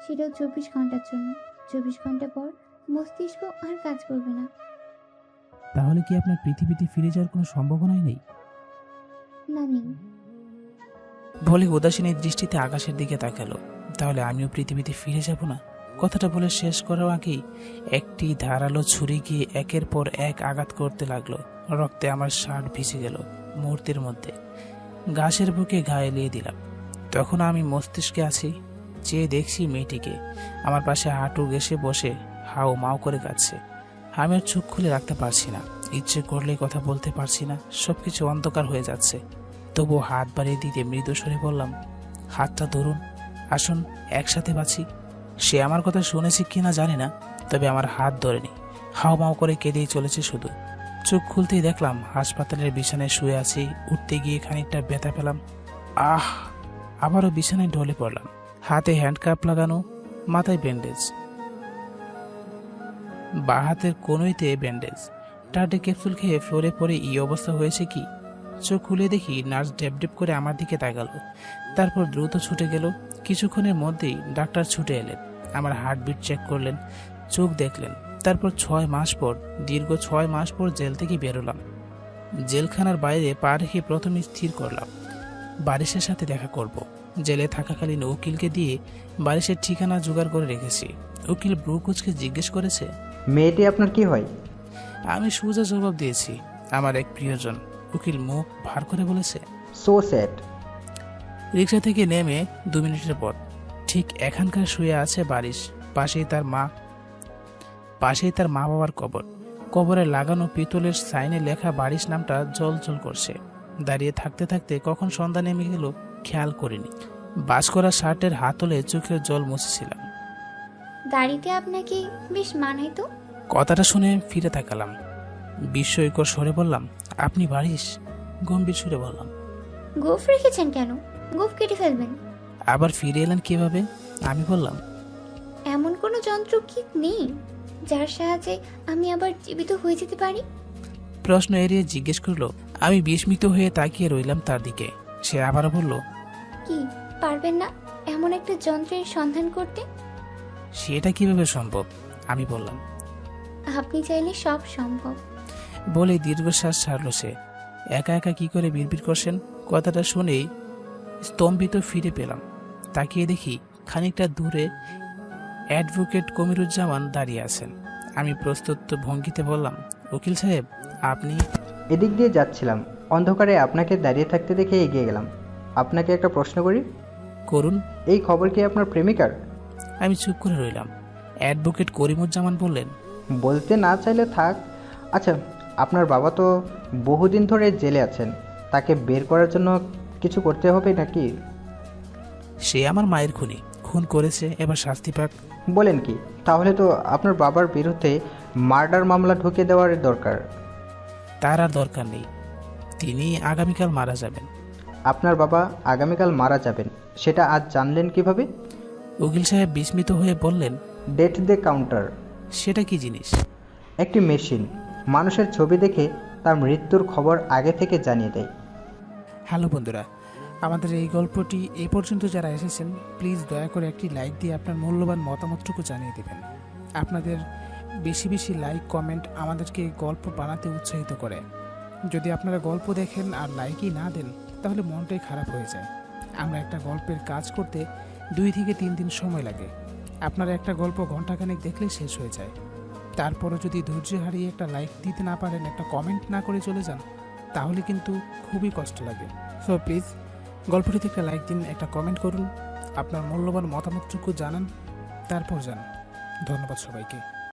সেটাও 24 ঘন্টার জন্য। 24 ঘন্টা পর মস্তিষ্ক আর কাজ করবে না। তাহলে কি আপনার পৃথিবীতে ফিরে যাওয়ার কোনো সম্ভাবনাই নেই? না, নেই। বলে উদাসীন দৃষ্টিতে আকাশের দিকে তাকালো। তাহলে আমিও পৃথিবীতে ফিরে যাব না? কথাটা বলে শেষ করার আগেই একটি ধারালো ছুরি গিয়ে একের পর এক আঘাত করতে লাগলো। রক্তে আমার শার্ট ভিজে গেল মুহূর্তের মধ্যে। ঘাসের বুকে ঘা এলিয়ে দিলাম। তখন আমি মস্তিষ্কে আছি, চেয়ে দেখছি মেয়েটিকে আমার পাশে হাঁটু ঘেঁষে বসে হাও মাও করে কাঁদছে। আমি আর চোখ খুলে রাখতে পারছি না, ইচ্ছে করলে কথা বলতে পারছি না, সবকিছু অন্ধকার হয়ে যাচ্ছে। তবু হাত বাড়িয়ে দিতে মৃদু স্বরে বললাম, হাতটা ধরুন, আসুন একসাথে বাঁচি। সে আমার কথা শুনেছে কিনা জানি না, তবে আমার হাত ধরেনি, হাও মাও করে কেঁদেই চলেছে শুধু। চোখ খুলতেই দেখলাম হাসপাতালের বিছানায় শুয়ে আছি। উঠতে গিয়ে খানিকটা ব্যথা পেলাম। আবারও বিছানায় ঢলে পড়লাম। হাতে হ্যান্ডকাপ লাগানো, মাথায় ব্যান্ডেজ, বা হাতের কোনোইতে ব্যান্ডেজ। টার্ডে ক্যাপসুল খেয়ে ফ্লোরে পড়ে এই অবস্থা হয়েছে কি? চোখ খুলে দেখি নার্স ডেপ ডেপ করে আমার দিকে তাকালো, তারপর দ্রুত ছুটে গেল। কিছুক্ষণের মধ্যেই ডাক্তার ছুটে এলেন, আমার হার্টবিট চেক করলেন, চোখ দেখলেন। তারপর 6 মাস পর, দীর্ঘ 6 মাস পর জেল থেকে বেরোলাম। জেলখানার বাইরে পা রেখে প্রথমে স্থির করলাম বারিশের সাথে দেখা করব। জেলে থাকাকালীন উকিলকে দিয়ে বারিশের ঠিকানা জোগাড় করে রেখেছি। উকিল ব্রুকুচকে জিজ্ঞেস করেছে, মেয়েটি আপনার কি হয়? আমি সোজা জবাব দিয়েছি, আমার এক প্রিয়জন। উকিল মুখ ভার করে বলেছে, সো স্যাড। রিক্সা থেকে নেমে 2 মিনিটের পর ঠিক এখানকার শুয়ে আছে বারিশ। পাশেই তার মা বাবার কবর। কবরে লাগানো পিতলের সাইনে লেখা বারিশ নামটা জল জল করছে। দাঁড়িয়ে থাকতে থাকতে কখন সন্ধ্যা নেমে গেল খেয়াল করিনি। বাস করা শার্টের হাতলে চোখের জল মুছেছিলাম। দাড়িতে আপনাকে বেশ মানায় তো। কথাটা শুনে ফিরে তাকালাম। বিস্ময়কর স্বরে বললাম, আপনি বারিশ? গম্ভীর সুরে বললাম। গোফ রেখেছেন কেন? গোফ কেটে ফেলবেন। আবার ফিরে এলেন কিভাবে? আমি বললাম, এমন কোনো যন্ত্র কি নেই যার সাহায্যে আমি আবার জীবিত হয়ে যেতে পারি? প্রশ্ন এড়িয়ে জিজ্ঞেস করলো। আমি বিস্মিত হয়ে তাকিয়ে রইলাম তার দিকে। সে আবারও বলল, কি পারবেন না এমন একটা যন্ত্রের সন্ধান করতে? সেটা কিভাবে সম্ভব? আমি বললাম। আপনি চাইলে সব সম্ভব। বলে দীর্ঘশ্বাস ছাড়ল সে। একা একা কি করে বিড়বিড় করছেন? কথাটা শুনেই স্তম্ভিত ফিরে পেলাম। তাকিয়ে দেখি খানিকটা দূরে অ্যাডভোকেট কমিরুজ্জামান দাঁড়িয়ে আছেন। আমি প্রস্তুত ভঙ্গিতে বললাম, উকিল সাহেব আপনি? এদিক দিয়ে যাচ্ছিলাম, অন্ধকারে আপনাকে দাঁড়িয়ে থাকতে দেখে এগিয়ে গেলাম। আপনাকে একটা প্রশ্ন করি। করুন। এই খবর কি আপনার প্রেমিকার? আমি চুপ করে রইলাম। অ্যাডভোকেট করিমুজ্জামান বললেন, বলতে না চাইলে থাক। আচ্ছা, আপনার বাবা তো বহুদিন ধরে জেলে আছেন, তাকে বের করার জন্য কিছু করতে হবে নাকি? সে আমার মায়ের খুন করেছে, এবার শাস্তি পাক। বলেন কি? তাহলে তো আপনার বাবার বিরুদ্ধে মার্ডার মামলা ঢুকিয়ে দেওয়ার দরকার। তার আর দরকার নেই, তিনি আগামীকাল মারা যাবেন। আপনার বাবা আগামীকাল মারা যাবেন, সেটা আজ জানলেন কিভাবে? উকিল সাহেব বিস্মিত হয়ে বললেন, ডেথ দ্য কাউন্টার। সেটা কি জিনিস? একটি মেশিন মানুষের ছবি দেখে তার মৃত্যুর খবর আগে থেকে জানিয়ে দেয়। হ্যালো বন্ধুরা, আমাদের এই গল্পটি এই পর্যন্ত যারা এসেছেন প্লিজ দয়া করে একটি লাইক দিয়ে আপনার মূল্যবান মতামতটুকু জানিয়ে দেবেন। আপনাদের বেশি বেশি লাইক কমেন্ট আমাদেরকে গল্প বানাতে উৎসাহিত করে। যদি আপনারা গল্প দেখেন আর লাইকই না দেন তাহলে মনটাই খারাপ হয়ে যায়। আমরা একটা গল্পের কাজ করতে 2 থেকে 3 দিন সময় লাগে। আপনারা একটা গল্প ঘন্টাখানেক দেখলে শেষ হয়ে যায়। তারপরও যদি ধৈর্য হারিয়ে একটা লাইক দিতে না পারেন, একটা কমেন্ট না করে চলে যান, তাহলে কিন্তু খুবই কষ্ট লাগে। সো প্লিজ গল্পটিতে একটা লাইক দিন, একটা কমেন্ট করুন, আপনার মূল্যবান মতামতটুকু জানান, তারপর যান। ধন্যবাদ সবাইকে।